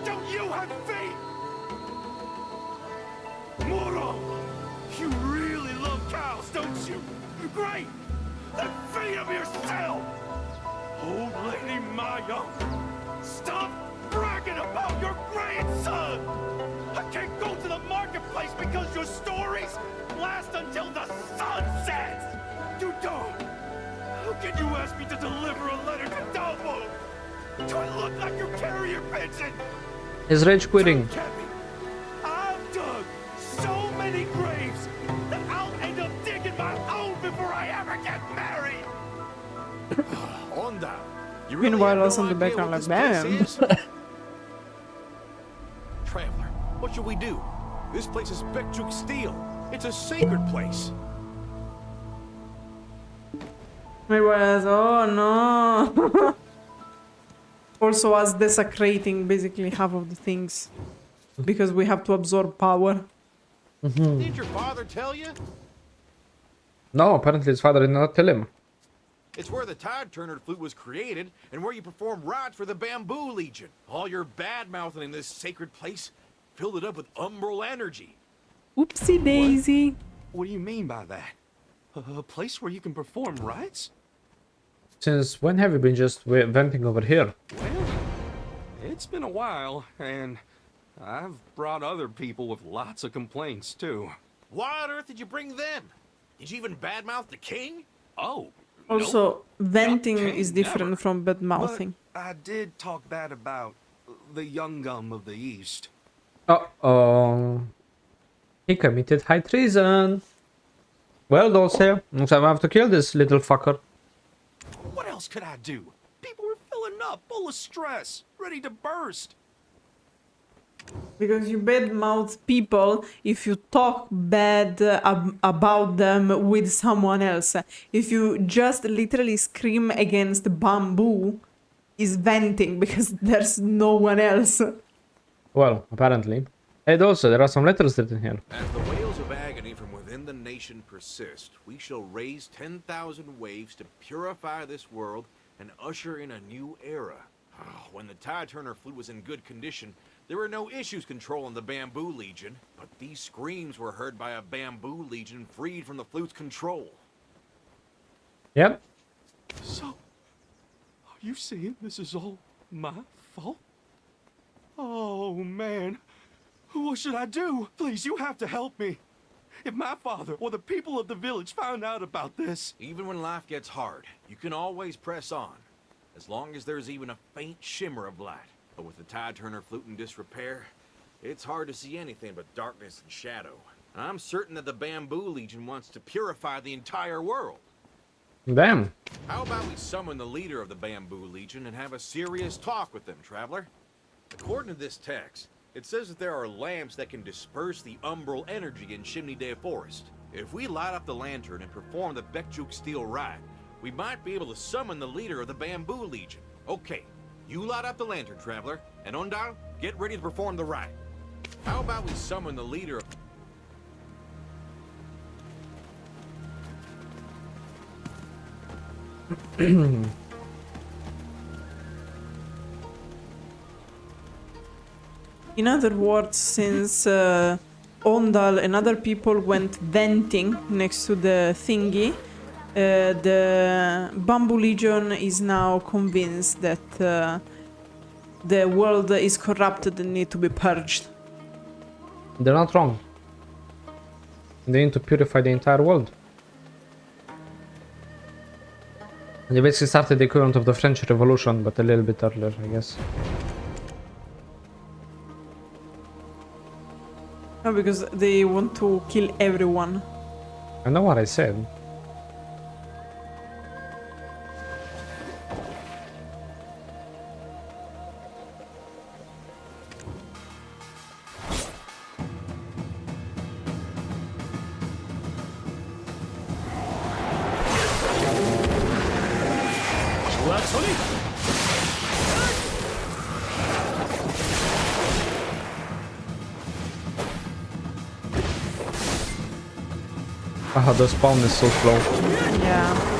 Don't you have feet? Moro! You really love cows, don't you? Great! Then feed them yourself! Old Lady Maya! Stop bragging about your grandson! I can't go to the marketplace because your stories last until the sun sets! You don't! How can you ask me to deliver a letter to Dalbo? Do I look like you carry your pension? Is rage quitting? I've dug so many graves that I'll end up digging my own before I ever get married! Ondar, you really Meanwhile, have also in no the idea background, what like, this place bam. is? Traveler, what should we do? This place is Bekjuk Steel. It's a sacred place. Meanwhile, oh no. Also us desecrating basically half of the things. Because we have to absorb power. Did your father tell you? No, apparently his father did not tell him. It's where the Tideturner Flute was created, and where you perform rites for the Bamboo Legion. All your bad-mouthing in this sacred place filled it up with umbral energy. Oopsie daisy. What do you mean by that? A place where you can perform rites? Since when have you been just venting over here? Well, it's been a while, and I've brought other people with lots of complaints, too. Why on earth did you bring them? Did you even badmouth the king? Oh, Also, venting is different never. from bad mouthing. But I did talk bad about the young gum of the East. Uh-oh. He committed high treason. Well, Dosa, looks like I have to kill this little fucker. What else could I do? People were filling up, full of stress, ready to burst. Because you badmouth people if you talk bad about them with someone else. If you just literally scream against bamboo, is venting because there's no one else. Well, apparently. Hey, Dosa, there are some letters written here. As the wails of agony from within the nation persist, we shall raise 10,000 waves to purify this world and usher in a new era. When the Tideturner Flute was in good condition, there were no issues controlling the Bamboo Legion, but these screams were heard by a Bamboo Legion freed from the Flute's control. Yep. So, are you saying this is all my fault? Oh, man. What should I do? Please, you have to help me. If my father or the people of the village found out about this... Even when life gets hard, you can always press on. As long as there's even a faint shimmer of light. But with the Tideturner Flute in disrepair, it's hard to see anything but darkness and shadow. I'm certain that the Bamboo Legion wants to purify the entire world. Damn. How about we summon the leader of the Bamboo Legion and have a serious talk with them, traveler? According to this text, it says that there are lamps that can disperse the umbral energy in Chimney Day Forest. If we light up the lantern and perform the Bekjuk Steel rite, we might be able to summon the leader of the Bamboo Legion. Okay, you light up the lantern, traveler, and Ondal, get ready to perform the rite. How about we summon the leader of... In other words, since Ondal and other people went venting next to the thingy, the Bamboo Legion is now convinced that the world is corrupted and need to be purged. They're not wrong. They need to purify the entire world. They basically started the equivalent of the French Revolution, but a little bit earlier, I guess. No, because they want to kill everyone. I know what I said. Ah, the spawn is so slow. Yeah.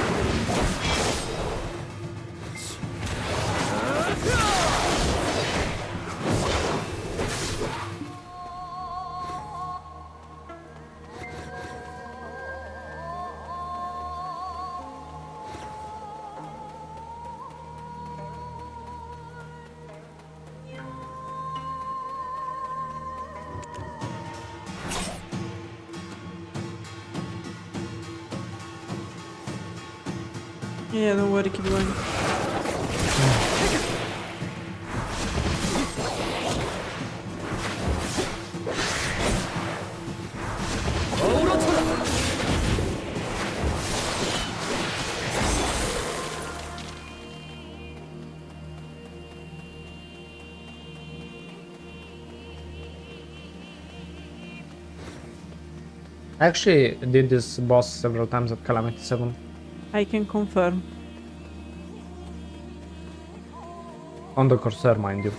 Yeah, don't worry, keep going. I actually did this boss several times at Calamity 7. I can confirm. On the Corsair, mind you.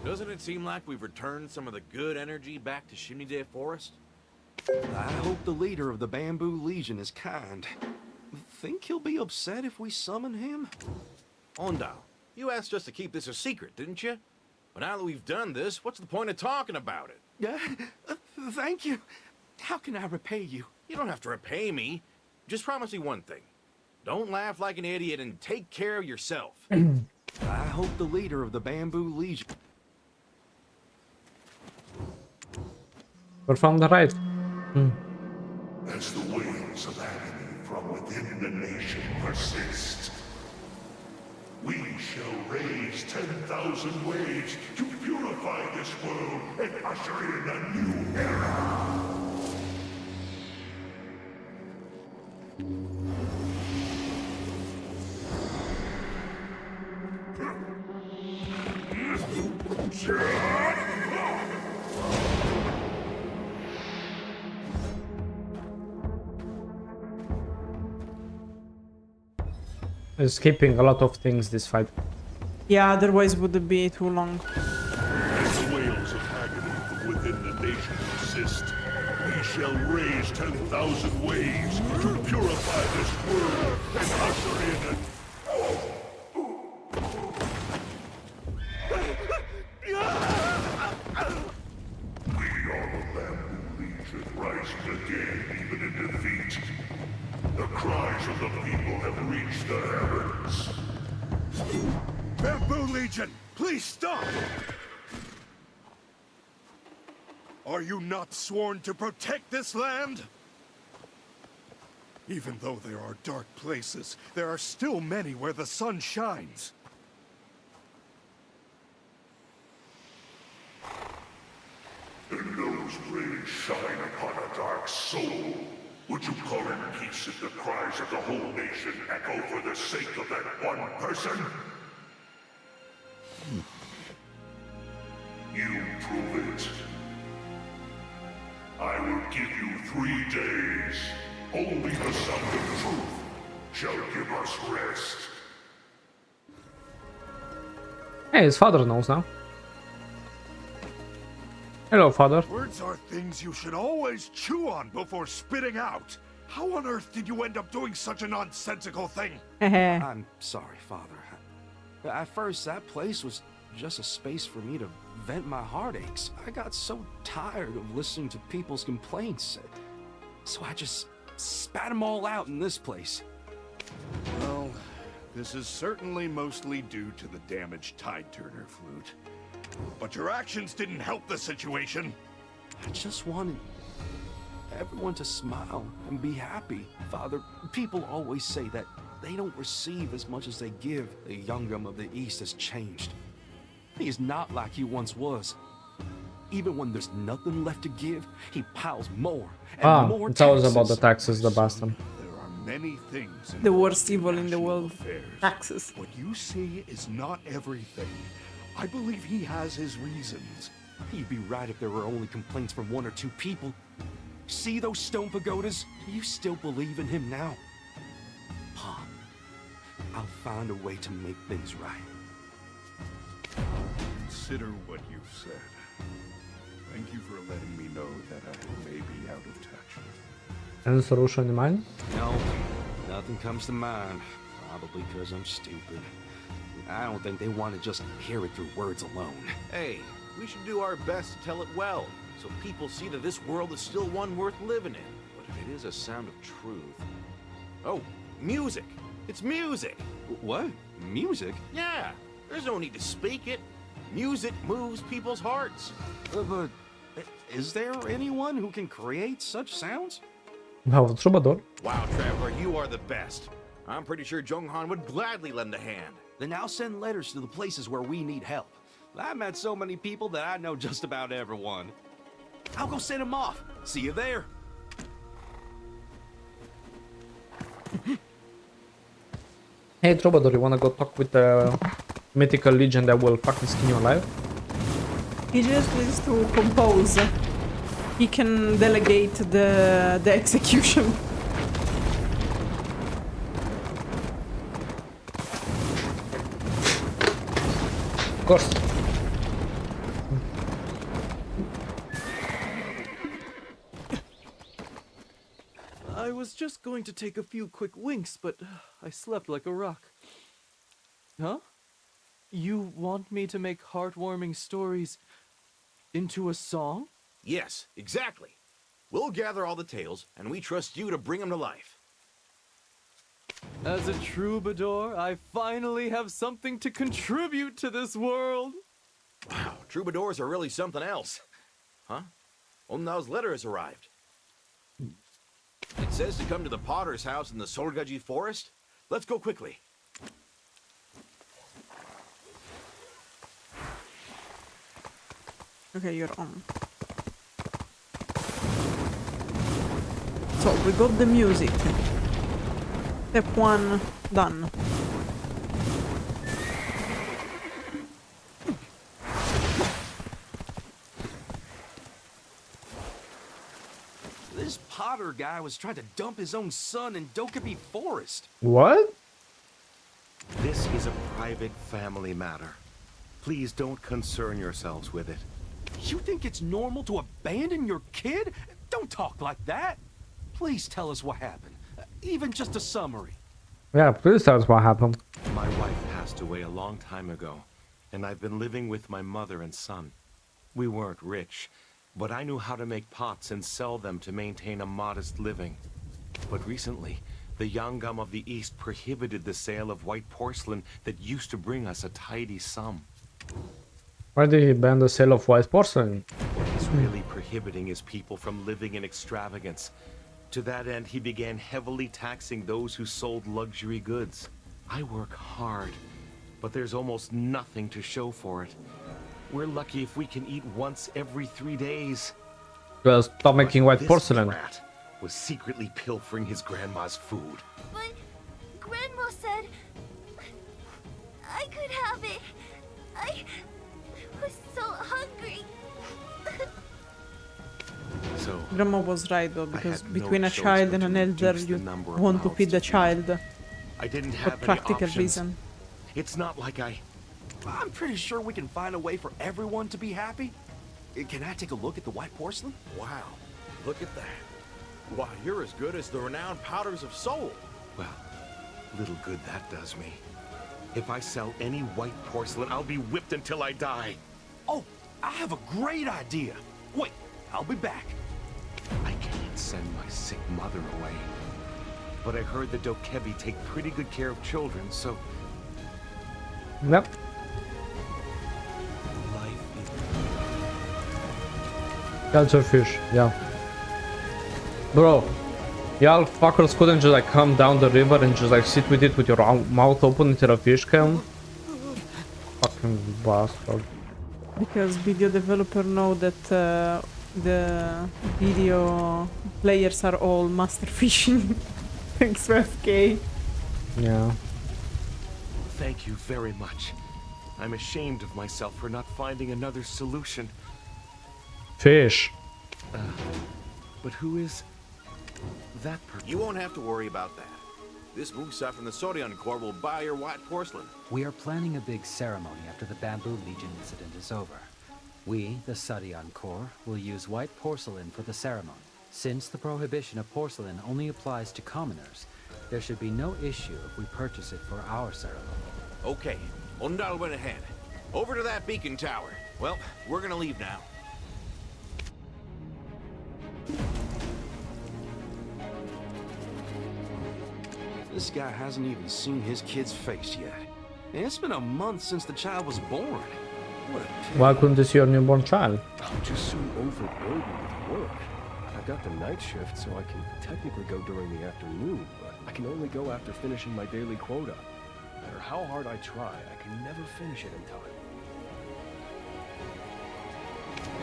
Doesn't it seem like we've returned some of the good energy back to Chimney Day Forest? I hope the leader of the Bamboo Legion is kind. Think he'll be upset if we summon him? Ondal, you asked us to keep this a secret, didn't you? But now that we've done this, what's the point of talking about it? Thank you. How can I repay you? You don't have to repay me. Just promise me one thing. Don't laugh like an idiot and take care of yourself. I hope the leader of the Bamboo Legion... We're from the right. As the waves of agony from within the nation persist, we shall raise 10,000 waves to purify this world and usher in a new era. Skipping a lot of things this fight. Yeah, otherwise would be too long. As the wails of agony from within the nation persist, we shall raise 10,000 waves to purify this world and usher in a... We are the Bamboo Legion, rising again even in defeat. The cries of the people have reached the heavens. Bamboo Legion, please stop! Are you not sworn to protect this land? Even though there are dark places, there are still many where the sun shines. And those rays shine upon a dark soul. Would you call in peace if the cries of the whole nation echo for the sake of that one person? You prove it. I will give you 3 days. Only the sound of truth shall give us rest. Hey, his father knows now. Hello, father. Words are things you should always chew on before spitting out. How on earth did you end up doing such a nonsensical thing? I'm sorry, Father. At first, that place was just a space for me to vent my heartaches. I got so tired of listening to people's complaints. So I just spat them all out in this place. Well, this is certainly mostly due to the damaged Tideturner Flute. But your actions didn't help the situation. I just wanted everyone to smile and be happy. Father, people always say that they don't receive as much as they give. The Youngum of the East has changed. He is not like he once was. Even when there's nothing left to give, he piles more and more it's always about the taxes, the bastard. There are many things in The worst evil in the world. affairs. Taxes. What you see is not everything. I believe he has his reasons. He'd be right if there were only complaints from 1 or 2 people. See those stone pagodas? Do you still believe in him now? Pa, I'll find a way to make things right. Consider what you've said. Thank you for letting me know that I may be out of touch. Any solution in mind? No, nothing comes to mind. Probably because I'm stupid. I don't think they want to just hear it through words alone. Hey, we should do our best to tell it well, so people see that this world is still one worth living in. But if it is a sound of truth... Oh, music! It's music! What? Music? Yeah, there's no need to speak it. Music moves people's hearts. But is there anyone who can create such sounds? Wow, troubadour. Wow, Traveler, you are the best. I'm pretty sure Jonghan would gladly lend a hand. Then I'll send letters to the places where we need help. I've met so many people that I know just about everyone. I'll go send them off. See you there. Hey, troubadour, you wanna go talk with the mythical legion that will fucking skin you alive? He just needs to compose. He can delegate the execution. Of course. I was just going to take a few quick winks, but I slept like a rock. Huh? You want me to make heartwarming stories into a song? Yes, exactly. We'll gather all the tales, and we trust you to bring them to life. As a troubadour, I finally have something to contribute to this world. Wow, troubadours are really something else. Huh? Ondao's letter has arrived. It says to come to the potter's house in the Solgaji forest. Let's go quickly. Okay, you're on. So, we got the music. Step 1 done. This Potter guy was trying to dump his own son in Dokkaebi Forest. What? This is a private family matter. Please don't concern yourselves with it. You think it's normal to abandon your kid? Don't talk like that. Please tell us what happened. Even just a summary. Yeah, please tell us what happened. My wife passed away a long time ago, and I've been living with my mother and son. We weren't rich, but I knew how to make pots and sell them to maintain a modest living. But recently, The Yangam of the East prohibited the sale of white porcelain that used to bring us a tidy sum. Why did he ban the sale of white porcelain? What he's really prohibiting is people from living in extravagance. To that end, he began heavily taxing those who sold luxury goods. I work hard, but there's almost nothing to show for it. We're lucky if we can eat once every 3 days. Well, stop making white This porcelain. brat was secretly pilfering his grandma's food. But Grandma said I could have it. I was so hungry. So Grandma was right though, because had no between a choice child but and to an elder, reduce the you number of want to mouths feed the to feed. child I didn't for have any practical options. reason. It's not like I'm pretty sure we can find a way for everyone to be happy. Can I take a look at the white porcelain? Wow, look at that. Why, you're as good as the renowned Powders of Soul. Well, little good that does me. If I sell any white porcelain, I'll be whipped until I die. Oh, I have a great idea. Wait, I'll be back. I can't send my sick mother away. But I heard the Dokebi take pretty good care of children, so... Yep. Culture fish, yeah. Bro, y'all fuckers couldn't just like come down the river and just like sit with it with your mouth open until a fish came? Fucking bastard. Because video developer know that the video players are all master fishing. Thanks for FK. Yeah. Thank you very much. I'm ashamed of myself for not finding another solution. Fish. But who is that person? You won't have to worry about that. This Musa from the Sorion Corps will buy your white porcelain. We are planning a big ceremony after the Bamboo Legion incident is over. We, the Sarian Corps, will use white porcelain for the ceremony. Since the prohibition of porcelain only applies to commoners, there should be no issue if we purchase it for our ceremony. Okay, Ondal went ahead. Over to that beacon tower. Well, we're gonna leave now. This guy hasn't even seen his kid's face yet. And it's been a month since the child was born. What a pity. Why couldn't you see your newborn child? I'm just so overburdened with work. I got the night shift, so I can technically go during the afternoon, but I can only go after finishing my daily quota. No matter how hard I try, I can never finish it in time.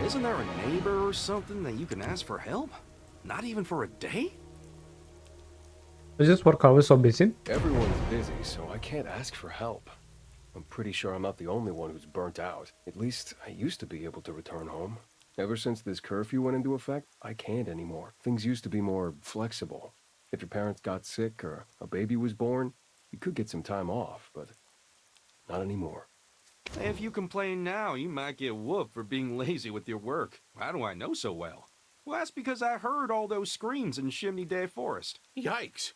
Isn't there a neighbor or something that you can ask for help? Not even for a day? Is this work always so busy? Everyone's busy, so I can't ask for help. I'm pretty sure I'm not the only one who's burnt out. At least I used to be able to return home. Ever since this curfew went into effect, I can't anymore. Things used to be more flexible. If your parents got sick or a baby was born, you could get some time off, but not anymore. If you complain now, you might get whooped for being lazy with your work. How do I know so well? Well, that's because I heard all those screams in Chimney Day Forest. Yikes.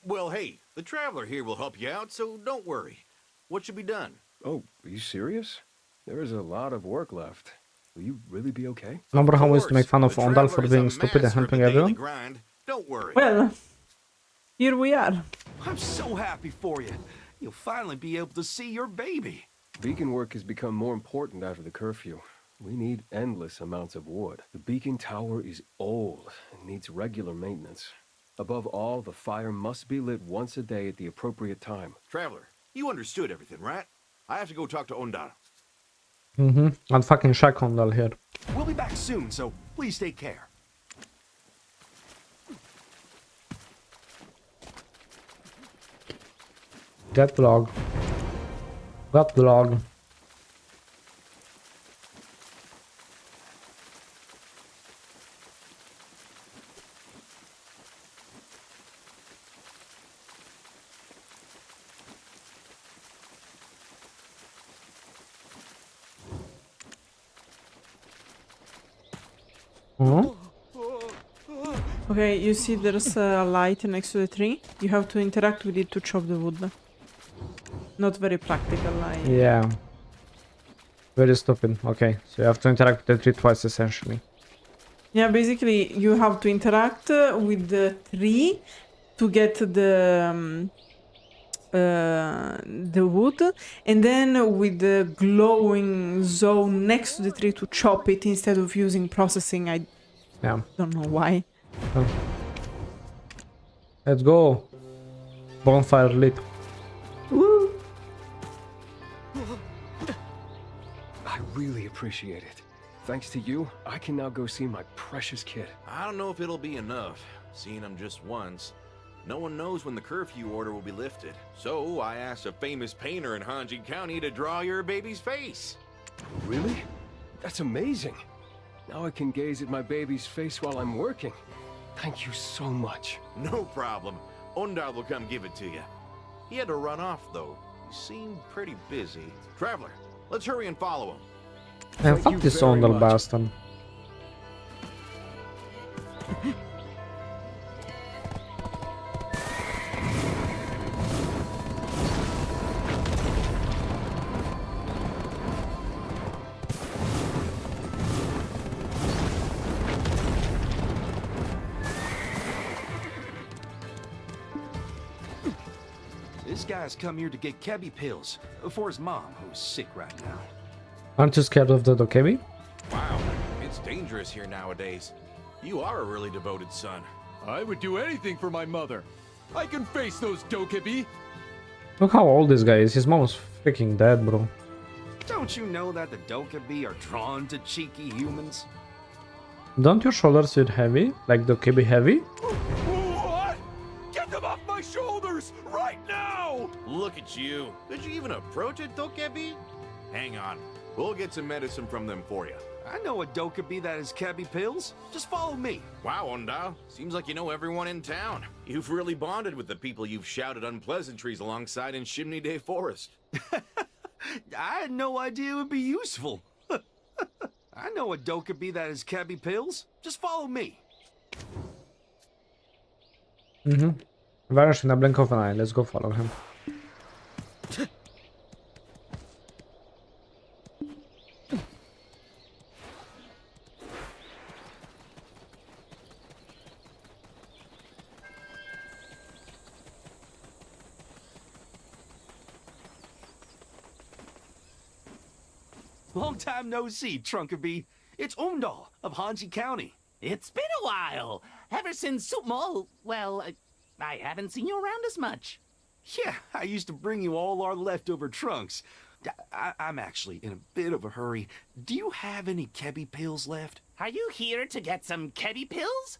Well, hey, the Traveler here will help you out, so don't worry. What should be done? Oh, are you serious? There is a lot of work left. Will you really be okay? Remember how we used to make fun of Ondal for being stupid and helping everyone? Grind. Don't worry. Well, here we are. I'm so happy for you. You'll finally be able to see your baby. Beacon work has become more important after the curfew. We need endless amounts of wood. The beacon tower is old and needs regular maintenance. Above all, the fire must be lit once a day at the appropriate time. Traveler, you understood everything, right? I have to go talk to Ondal. I'll fucking shack Ondal here. We'll be back soon, so please take care. That vlog. That vlog. Okay, you see there's a light next to the tree. You have to interact with it to chop the wood. Not very practical, like... Yeah. Very stupid. Okay, so you have to interact with the tree twice, essentially. Yeah, basically you have to interact with the tree to get the wood, and then with the glowing zone next to the tree to chop it instead of using processing. I don't know why. Let's go. Bonfire lit. Woo. I really appreciate it. Thanks to you, I can now go see my precious kid. I don't know if it'll be enough, seeing him just once. No one knows when the curfew order will be lifted. So I asked a famous painter in Hanji County to draw your baby's face. Really? That's amazing. Now I can gaze at my baby's face while I'm working. Thank you so much. No problem. Ondar will come give it to you. He had to run off, though. He seemed pretty busy. Traveler, let's hurry and follow him. And fuck this Ondar bastard. This guy's come here to get Kebi pills for his mom, who's sick right now. Aren't you scared of the Dokebi? Wow, it's dangerous here nowadays. You are a really devoted son. I would do anything for my mother. I can face those Dokebi. Look how old this guy is. His mom's freaking dead, bro. Don't you know that the Dokebi are drawn to cheeky humans? Don't your shoulders feel heavy? Like Dokebi heavy? What? Get them off my shoulders right now! Look at you. Did you even approach it, Dokebi? Hang on. We'll get some medicine from them for you. I know a Dokebi that has Kebi pills. Just follow me. Wow, Ondal. Seems like you know everyone in town. You've really bonded with the people you've shouted unpleasantries alongside in Chimney Day Forest. I had no idea it would be useful. I know a Dokebi that has Kebi pills. Just follow me. Vanish in a blink of an eye. Let's go follow him. Long time no see, Trunkaby. It's Ondal of Hanji County. It's been a while. Ever since Sutmol, well, I haven't seen you around as much. Yeah, I used to bring you all our leftover trunks. I'm actually in a bit of a hurry. Do you have any Kebi pills left? Are you here to get some Kebi pills?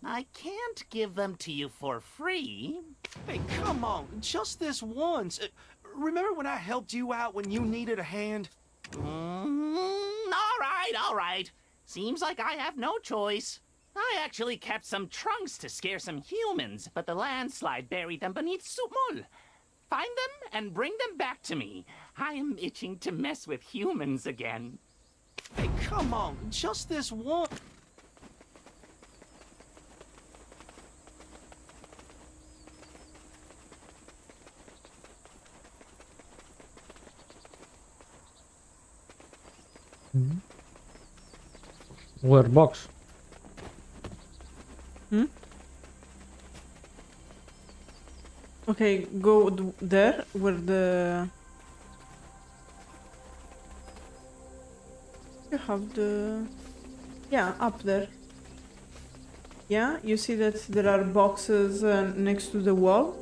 I can't give them to you for free. Hey, come on, just this once. Remember when I helped you out when you needed a hand? All right. Seems like I have no choice. I actually kept some trunks to scare some humans, but the landslide buried them beneath Sutmol. Find them and bring them back to me. I am itching to mess with humans again. Hey, come on, just this one. Where box? Okay, go there where the... You have the... Yeah, up there. Yeah, you see that there are boxes next to the wall?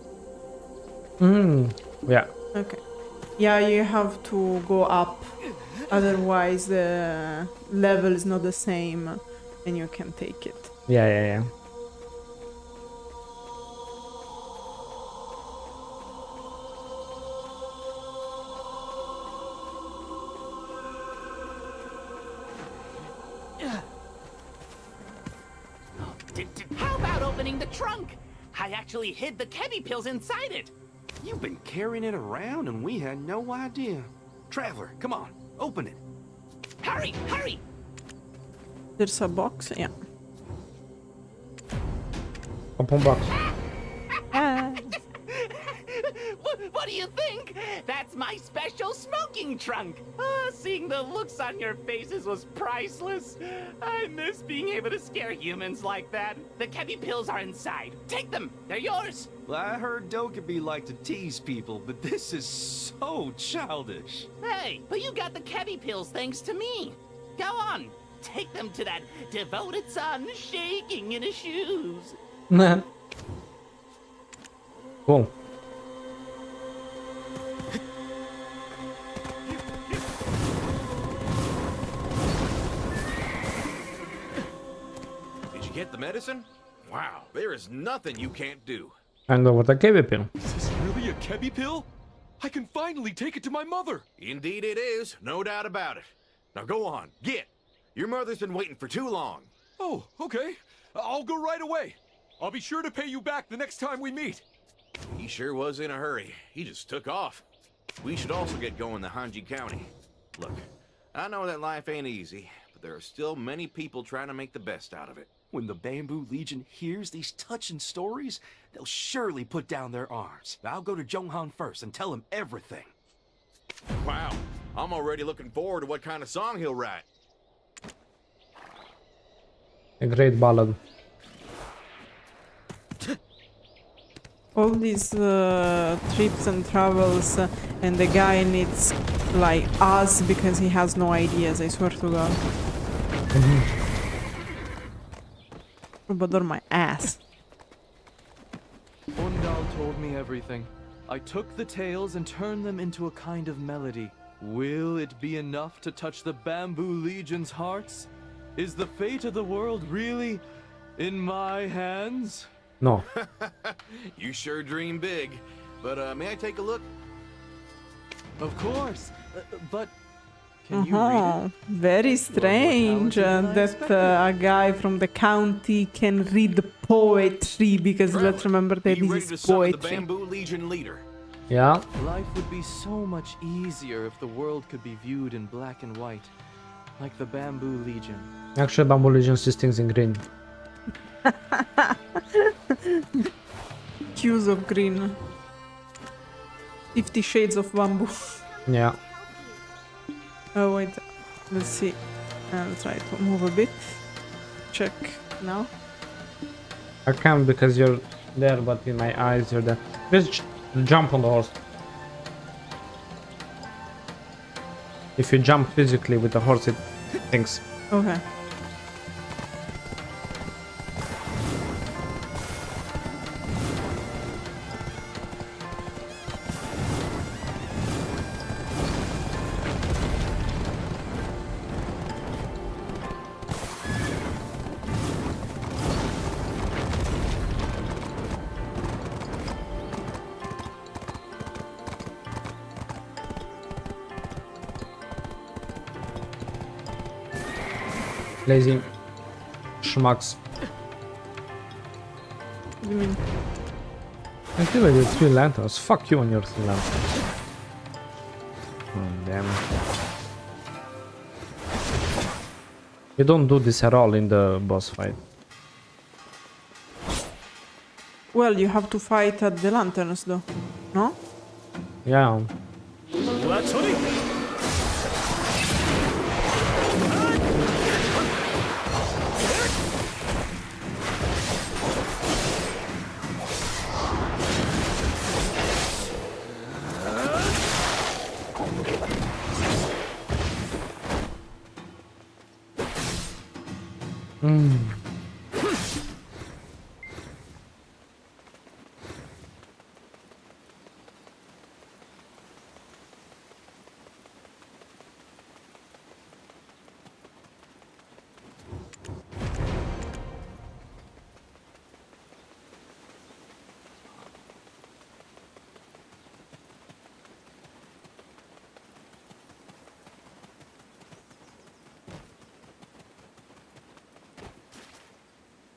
Yeah. Okay. Yeah, you have to go up. Otherwise, the level is not the same and you can take it. Yeah. How about opening the trunk? I actually hid the Kebi pills inside it. You've been carrying it around and we had no idea. Traveler, come on, open it. Hurry! There's a box, yeah. Open box. What What do you think? That's my special smoking trunk. Seeing the looks on your faces was priceless. I miss being able to scare humans like that. The Kebby pills are inside. Take them. They're yours. Well, I heard Dokkaebi like to tease people, but this is so childish. Hey, but you got the Kebby pills thanks to me. Go on. Take them to that devoted son shaking in his shoes. Cool. Did you get the medicine? Wow, there is nothing you can't do. And over the Kebby pill. Is this really a Kebby pill? I can finally take it to my mother. Indeed it is, no doubt about it. Now go on, get. Your mother's been waiting for too long. Oh, okay. I'll go right away. I'll be sure to pay you back the next time we meet. He sure was in a hurry. He just took off. We should also get going to Hanji County. Look, I know that life ain't easy, but there are still many people trying to make the best out of it. When the Bamboo Legion hears these touching stories, they'll surely put down their arms. I'll go to Jonghan first and tell him everything. Wow, I'm already looking forward to what kind of song he'll write. A great ballad. All these trips and travels, and the guy needs like us because he has no ideas, I swear to God. But on my ass. Ondal told me everything. I took the tales and turned them into a kind of melody. Will it be enough to touch the Bamboo Legion's hearts? Is the fate of the world really in my hands? No. You sure dream big. But may I take a look? Of course. But can you read it? Very strange that a guy from the county can read poetry, because let's remember that this is The poetry. Bamboo Legion leader. Yeah. Life would be so much easier if the world could be viewed in black and white, like the Bamboo Legion. Actually, Bamboo Legion sees things in green. Hues of green. 50 shades of bamboo. Yeah. Oh wait, let's see. I'll try to move a bit. Check now. I can't because you're there, but in my eyes you're there. Just jump on the horse. If you jump physically with the horse, it thinks. Okay. Lazy schmucks. What do you mean? I feel like it's 3 lanterns. Fuck you and your 3 lanterns. Oh, damn. You don't do this at all in the boss fight. Well, you have to fight at the lanterns though, no? Yeah.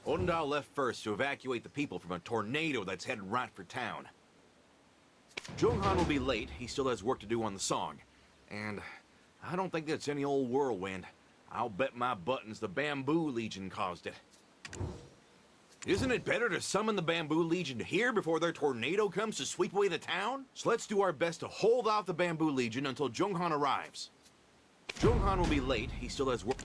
Ondal left first to evacuate the people from a tornado that's headed right for town. Jonghan will be late. He still has work to do on the song. And I don't think that's any old whirlwind. I'll bet my buttons the Bamboo Legion caused it. Isn't it better to summon the Bamboo Legion here before their tornado comes to sweep away the town? So let's do our best to hold off the Bamboo Legion until Donghae arrives. Donghae will be late. He still has work.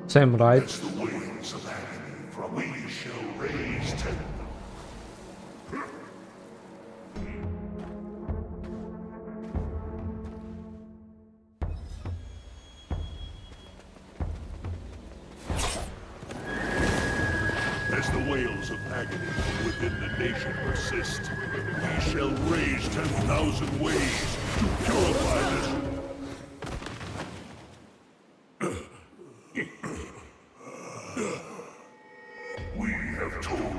Same, right? As the waves of agony from we shall raise 10. As the wails of agony within the nation persist, we shall raise 10,000 ways to purify this. We have told you.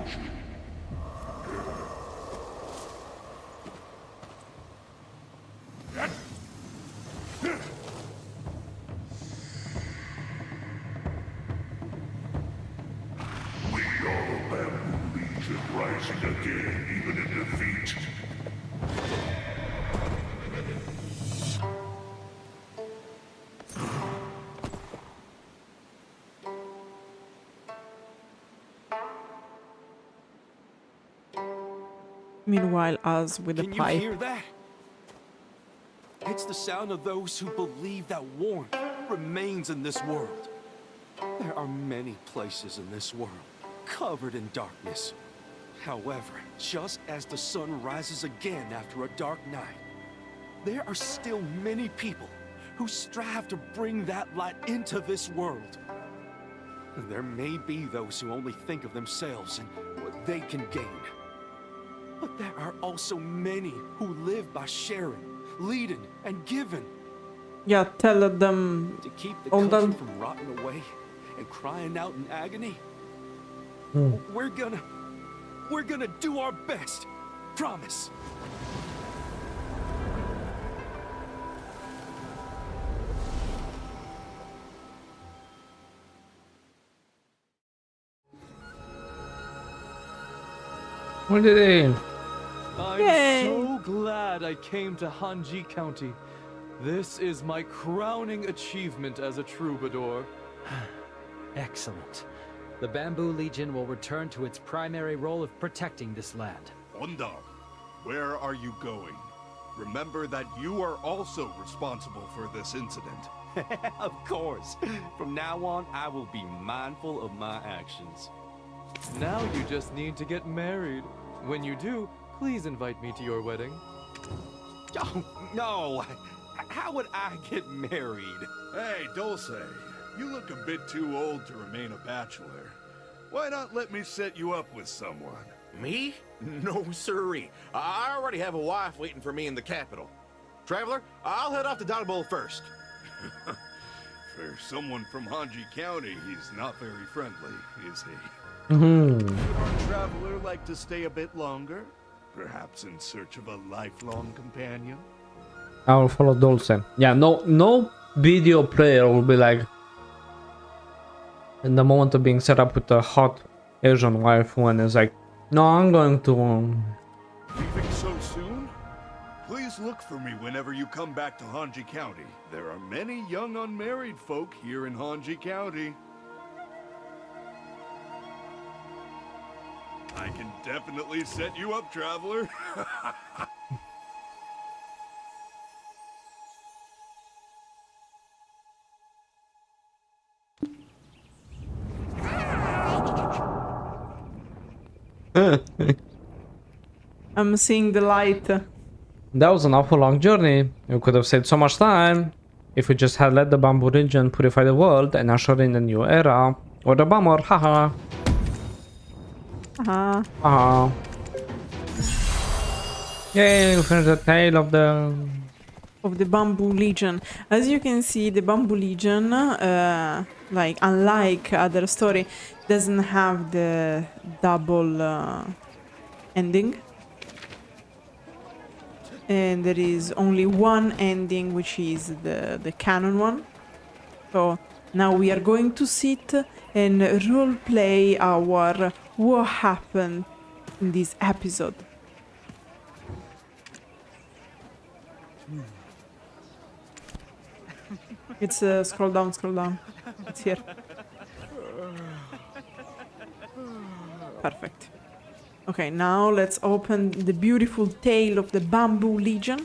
We are the Bamboo Legion rising again, even in defeat. Meanwhile, us with the Can you pipe. hear that? It's the sound of those who believe that warmth remains in this world. There are many places in this world covered in darkness. However, just as the sun rises again after a dark night, there are still many people who strive to bring that light into this world. There may be those who only think of themselves and what they can gain. But there are also many who live by sharing, leading, and giving. Yeah, tell them. To keep the Hold country on. from rotting away and crying out in agony. We're gonna do our best. Promise. What did they? I'm Yay. so glad I came to Hanji County. This is my crowning achievement as a troubadour. Excellent. The Bamboo Legion will return to its primary role of protecting this land. Ondal, where are you going? Remember that you are also responsible for this incident. Of course. From now on, I will be mindful of my actions. Now you just need to get married. When you do, please invite me to your wedding. Oh, no! How would I get married? Hey, Dosa, you look a bit too old to remain a bachelor. Why not let me set you up with someone? Me? No, sirree. I already have a wife waiting for me in the capital. Traveler, I'll head off to Dodgeball first. For someone from Hanji County, he's not very friendly, is he? Mm-hmm. Would our traveler like to stay a bit longer? Perhaps in search of a lifelong companion? I will follow Dulce. Yeah, no video player will be like in the moment of being set up with a hot Asian wife when it's like, no, I'm going to Leaving so soon? Please look for me whenever you come back to Hanji County. There are many young unmarried folk here in Hanji County. I can definitely set you up, traveler. I'm seeing the light. That was an awful long journey. You could have saved so much time if we just had let the Bamboo Legion purify the world and usher in a new era. What a bummer, haha. Haha. Yay, we finished the tale of the Bamboo Legion. As you can see, the Bamboo Legion, like unlike other story, doesn't have the double ending. And there is only one ending, which is the canon one. So now we are going to sit and roleplay our what happened in this episode. It's scroll down, scroll down. It's here. Perfect. Okay, now let's open the beautiful tale of the Bamboo Legion.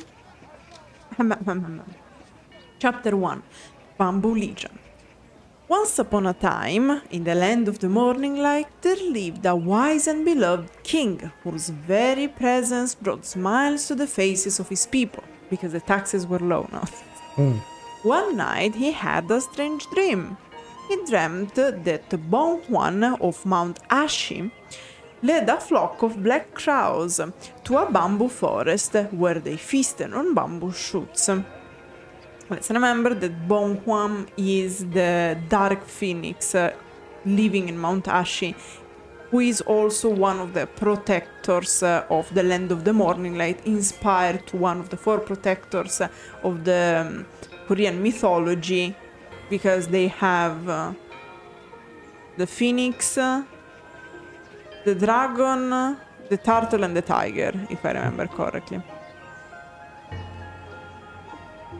Chapter 1. Bamboo Legion. Once upon a time, in the land of the morning light, there lived a wise and beloved king, whose very presence brought smiles to the faces of his people, because the taxes were low now. One night he had a strange dream. He dreamt that Bon Juan of Mount Ashi led a flock of black crows to a bamboo forest where they feasted on bamboo shoots. Let's remember that Bon Juan is the dark phoenix living in Mount Ashi, who is also one of the protectors of the land of the morning light, inspired to one of the 4 protectors of the Korean mythology, because they have the phoenix, the dragon, the turtle, and the tiger, if I remember correctly.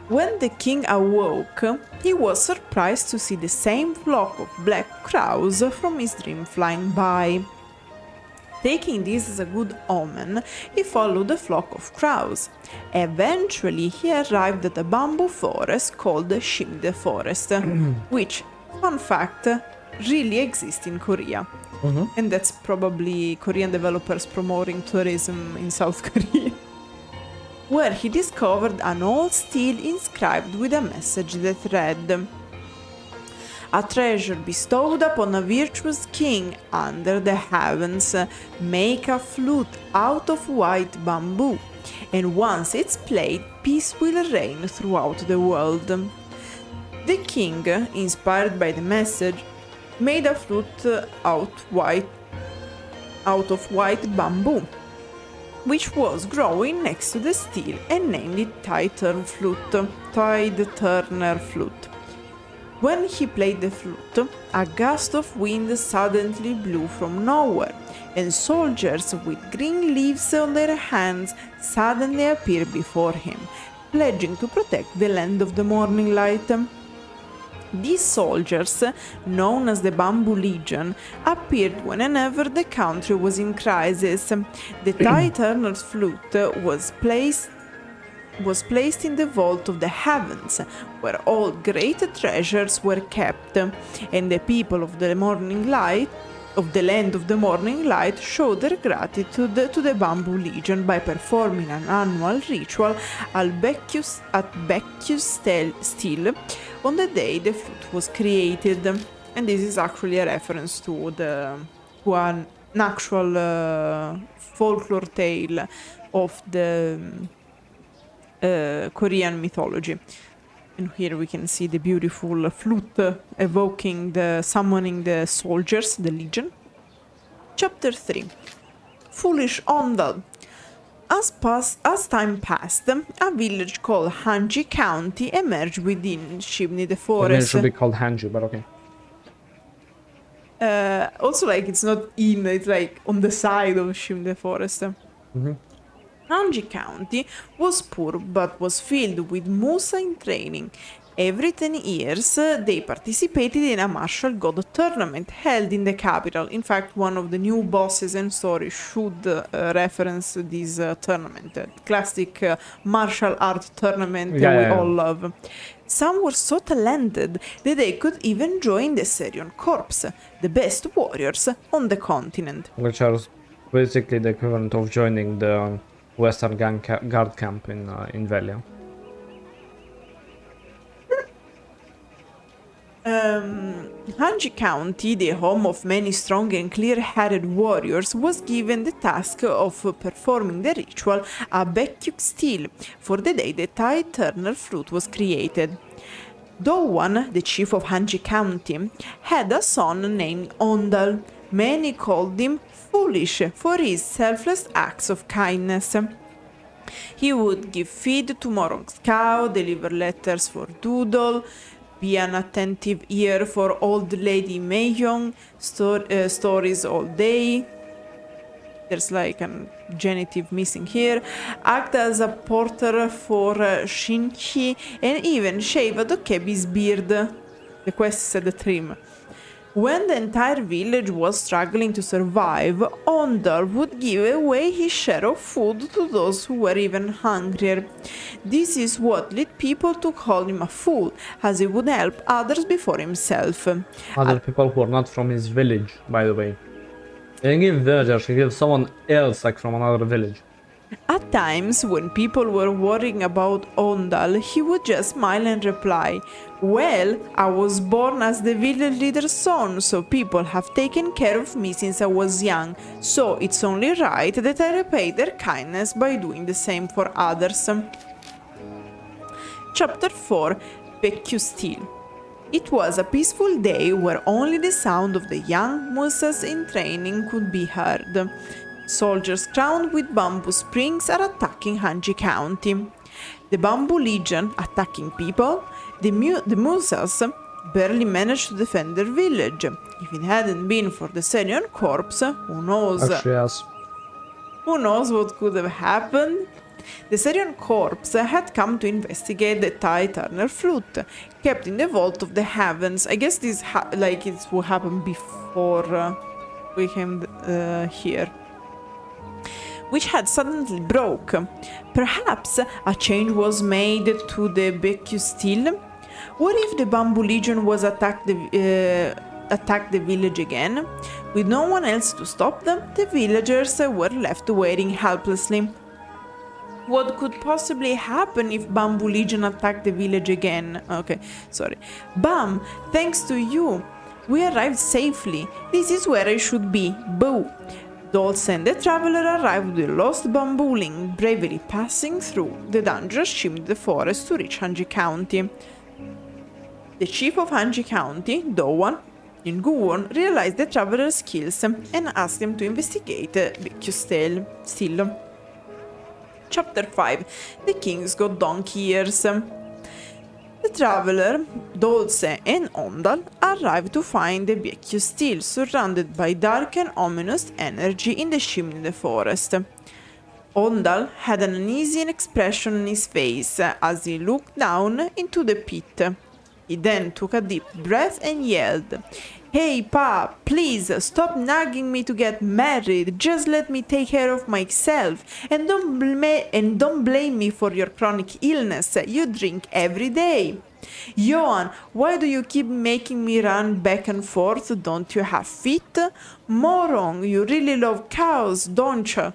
When the king awoke, he was surprised to see the same flock of black crows from his dream flying by. Taking this as a good omen, he followed the flock of crows. Eventually, he arrived at a bamboo forest called the Shimde Forest, which, fun fact, really exists in Korea. And that's probably Korean developers promoting tourism in South Korea. Where he discovered an old stele inscribed with a message that read, "A treasure bestowed upon a virtuous king under the heavens, make a flute out of white bamboo, and once it's played, peace will reign throughout the world." The king, inspired by the message, made a flute out of white bamboo, which was growing next to the stele, and named it Tideturner Flute. When he played the flute, a gust of wind suddenly blew from nowhere, and soldiers with green leaves on their hands suddenly appeared before him, pledging to protect the land of the morning light. These soldiers, known as the Bamboo Legion, appeared whenever the country was in crisis. The Tideturner Flute was placed in the vault of the heavens, where all great treasures were kept, and the people of the morning light, of the land of the morning light, showed their gratitude to the Bamboo Legion by performing an annual ritual at Beccu's Stele on the day the flute was created. And this is actually a reference to an actual folklore tale of the Korean mythology. And here we can see the beautiful flute summoning the soldiers, the legion. Chapter 3. Foolish Ondal. As time passed, a village called Hanji County emerged within Shimni the forest. It should be called Hanji, but okay. Also, like, it's not in, it's like on the side of Shimni forest. Hanji County was poor but was filled with Musa in training. Every 10 years, they participated in a martial god tournament held in the capital. In fact, one of the new bosses and stories should reference this tournament. Classic martial art tournament we all love. Some were so talented that they could even join the Serion Corps, the best warriors on the continent. Which are basically the equivalent of joining the Western Guard camp in Velia. Hanji County, the home of many strong and clear-headed warriors, was given the task of performing the ritual at Beccu's Stele for the day the Tideturner Flute was created. Dowan, the chief of Hanji County, had a son named Ondal. Many called him foolish for his selfless acts of kindness. He would give feed to Morong's cow, deliver letters for Doodle, be an attentive ear for old lady Meihyong, stories all day. There's like a genitive missing here. Act as a porter for Shinchi, and even shave a Dokebi's beard. The quest said the trim. When the entire village was struggling to survive, Ondal would give away his share of food to those who were even hungrier. This is what led people to call him a fool, as he would help others before himself. Other people who are not from his village, by the way. They didn't give villagers, he gave someone else, like from another village. At times, when people were worrying about Ondal, he would just smile and reply, "Well, I was born as the village leader's son, so people have taken care of me since I was young, so it's only right that I repay their kindness by doing the same for others." Chapter 4 Becustil. It was a peaceful day where only the sound of the young Musas in training could be heard. Soldiers crowned with bamboo springs are attacking Hanji County. The Bamboo Legion attacking people, the Musas barely managed to defend their village. If it hadn't been for the Senior Corps, who knows? Actually, yes. Who knows what could have happened? The Syrian corpse had come to investigate the Tideturner Flute, kept in the vault of the heavens. I guess this it will happen before we came here. Which had suddenly broke. Perhaps a change was made to the Becustil. What if the Bamboo Legion was attacked the village again? With no one else to stop them, the villagers were left waiting helplessly. What could possibly happen if Bamboo Legion attacked the village again? Okay, sorry. Bam! Thanks to you! We arrived safely. This is where I should be. Boo! Dosa and the traveler arrived with lost bambooling, bravely passing through the dangerous chimney of the forest to reach Hanji County. The chief of Hanji County, Dowan, in Guwon, realized the traveler's skills and asked him to investigate Becustil. Chapter 5 The King's Got Donkey Ears. The traveler, Dosa and Ondal arrived to find the Becustil surrounded by dark and ominous energy in the chimney of the forest. Ondal had an uneasy expression on his face as he looked down into the pit. He then took a deep breath and yelled, "Hey, Pa, please stop nagging me to get married. Just let me take care of myself. And don't blame me for your chronic illness. You drink every day. Johan, why do you keep making me run back and forth? Don't you have feet? Moron, you really love cows, don't you?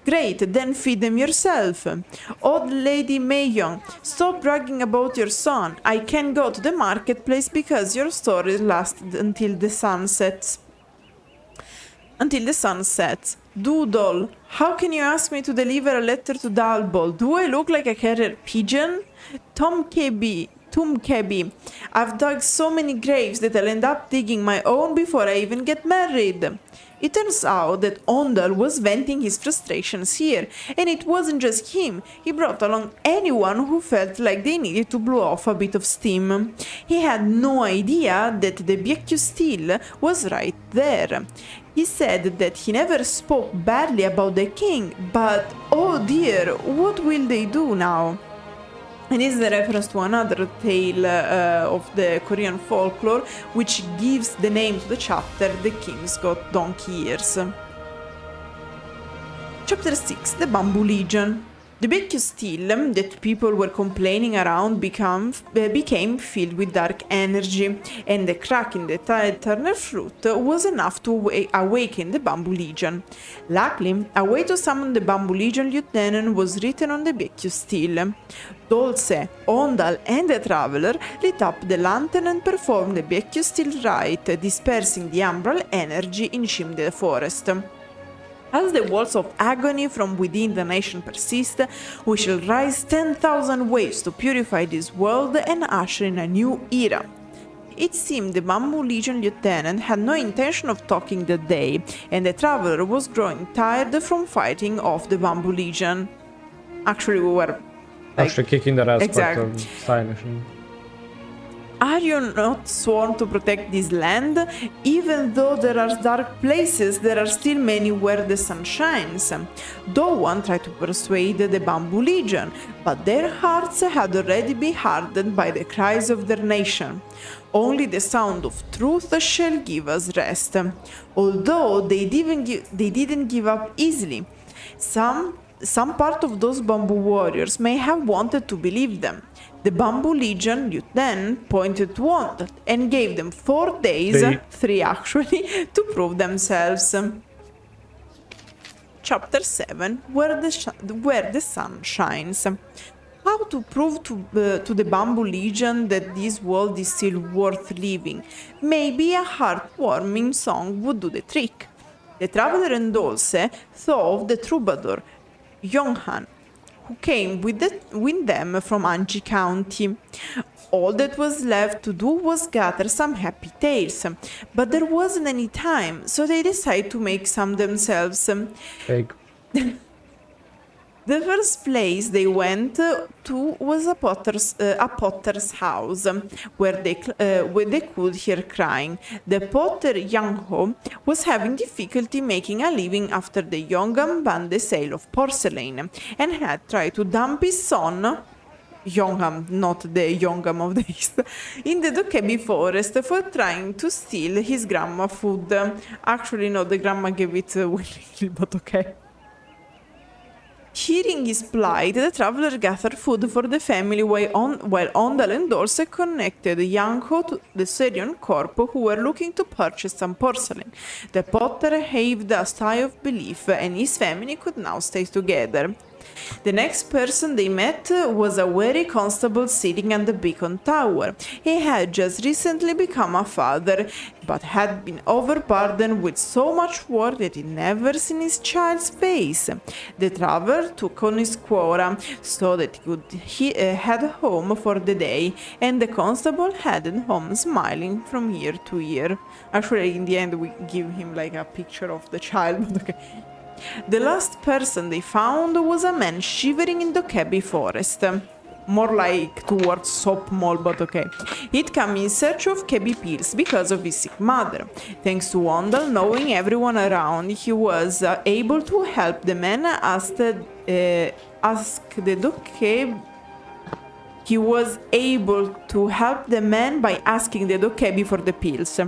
Great, then feed them yourself. Old Lady Mayong, stop bragging about your son. I can't go to the marketplace because your story lasts until the sun sets. Doodle, how can you ask me to deliver a letter to Dalbol? Do I look like a carrier pigeon? Tom Kebby, I've dug so many graves that I'll end up digging my own before I even get married. It turns out that Ondal was venting his frustrations here, and it wasn't just him. He brought along anyone who felt like they needed to blow off a bit of steam. He had no idea that the Becustil was right there. He said that he never spoke badly about the king, but oh dear, what will they do now? And this is a reference to another tale of the Korean folklore, which gives the name to the chapter, The King's Got Donkey Ears. Chapter 6, The Bamboo Legion. The Becustil that people were complaining around became filled with dark energy, and the crack in the Tideturner Flute was enough to awaken the Bamboo Legion. Luckily, a way to summon the Bamboo Legion lieutenant was written on the Becustil. Dolce, Ondal, and the traveler lit up the lantern and performed the Becustil rite, dispersing the umbral energy in the forest. As the walls of agony from within the nation persist, we shall rise 10,000 waves to purify this world and usher in a new era. It seemed the Bamboo Legion lieutenant had no intention of talking that day, and the traveler was growing tired from fighting off the Bamboo Legion. Actually, we were actually kicking their ass. Exactly. Are you not sworn to protect this land? Even though there are dark places, there are still many where the sun shines. Doan tried to persuade the Bamboo Legion, but their hearts had already been hardened by the cries of their nation. Only the sound of truth shall give us rest. Although they didn't give up easily. Some part of those bamboo warriors may have wanted to believe them. The Bamboo Legion lieutenant pointed to Wandel and gave them 4 days, 3 actually, to prove themselves. Chapter 7, where the sun shines. How to prove to the Bamboo Legion that this world is still worth living? Maybe a heartwarming song would do the trick. The traveler and Dulce thought of the troubadour, Yonghan, who came with them from Anji County. All that was left to do was gather some happy tales, but there wasn't any time, so they decided to make some themselves. The first place they went to was a potter's house, where they could hear crying. The potter Yang-ho was having difficulty making a living after the Yongam banned the sale of porcelain, and had tried to dump his son, Yongam, not the Yongam of the East, in the Dokebi forest for trying to steal his grandma food. Actually, no, the grandma gave it willingly, but okay. Hearing his plight, the traveler gathered food for the family while Ondal and Dulce connected Yanko to the Syrian corp who were looking to purchase some porcelain. The potter heaved a sigh of relief, and his family could now stay together. The next person they met was a weary constable sitting at the beacon tower. He had just recently become a father, but had been overburdened with so much work that he'd never seen his child's face. The traveler took on his quota so that he could head home for the day, and the constable headed home smiling from ear to ear. Actually, in the end, we give him like a picture of the child, but okay. The last person they found was a man shivering in Dokebi forest. More like towards Soap Mall, but okay. He'd come in search of Kebi pills because of his sick mother. Thanks to Wandel knowing everyone around, he was able to help the man ask the Dokebi. He was able to help the man by asking the Dokebi for the pills.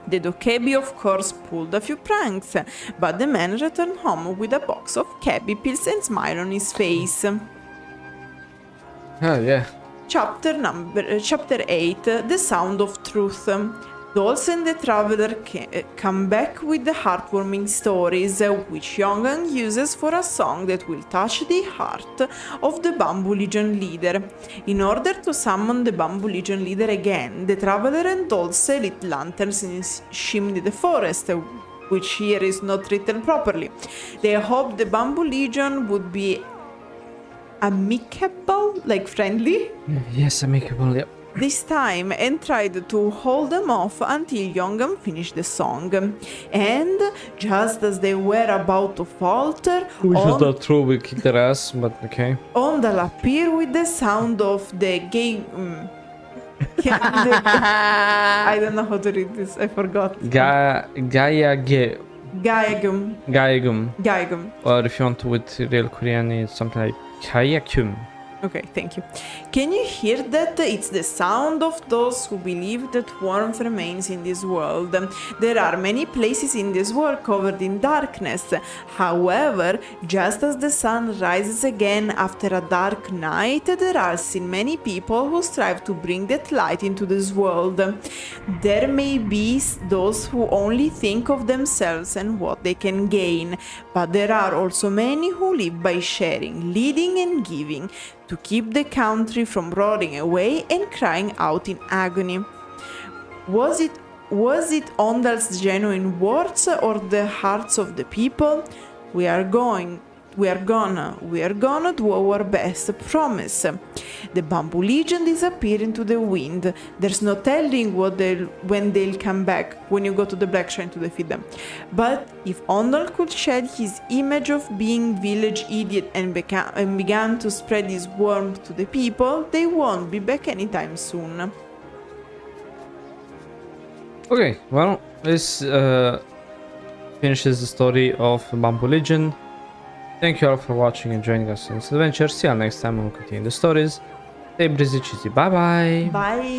The Dokebi, of course, pulled a few pranks, but the man returned home with a box of Kebi pills and smile on his face. Oh, yeah. Chapter 8, The Sound of Truth. Dulce and the Traveler come back with the heartwarming stories, which Yongan uses for a song that will touch the heart of the Bamboo Legion leader. In order to summon the Bamboo Legion leader again, the Traveler and Dulce lit lanterns and shimmied the forest, which here is not written properly. They hoped the Bamboo Legion would be amicable, like friendly? Yes, amicable, yep. This time, and tried to hold them off until Yongam finished the song. And just as they were about to falter, which is not true, we kicked their ass, but okay. Ondal appeared with the sound of the game. I don't know how to read this, I forgot. Gaegum. Or if you want to with real Korean, it's something like Kayakum. Okay, thank you. Can you hear that? It's the sound of those who believe that warmth remains in this world. There are many places in this world covered in darkness. However, just as the sun rises again after a dark night, there are still many people who strive to bring that light into this world. There may be those who only think of themselves and what they can gain, but there are also many who live by sharing, leading and giving, to keep the country from rotting away and crying out in agony. Was it Ondal's genuine words or the hearts of the people? We are gonna do our best, promise. The Bamboo Legion disappeared into the wind. There's no telling when they'll come back, when you go to the Black Shrine to defeat them. But if Ondal could shed his image of being village idiot and began to spread his warmth to the people, they won't be back anytime soon. Okay, well, this finishes the story of Bamboo Legion. Thank you all for watching and joining us in this adventure. See you all next time when we continue the stories. Stay breezy cheesy. Bye bye. Bye.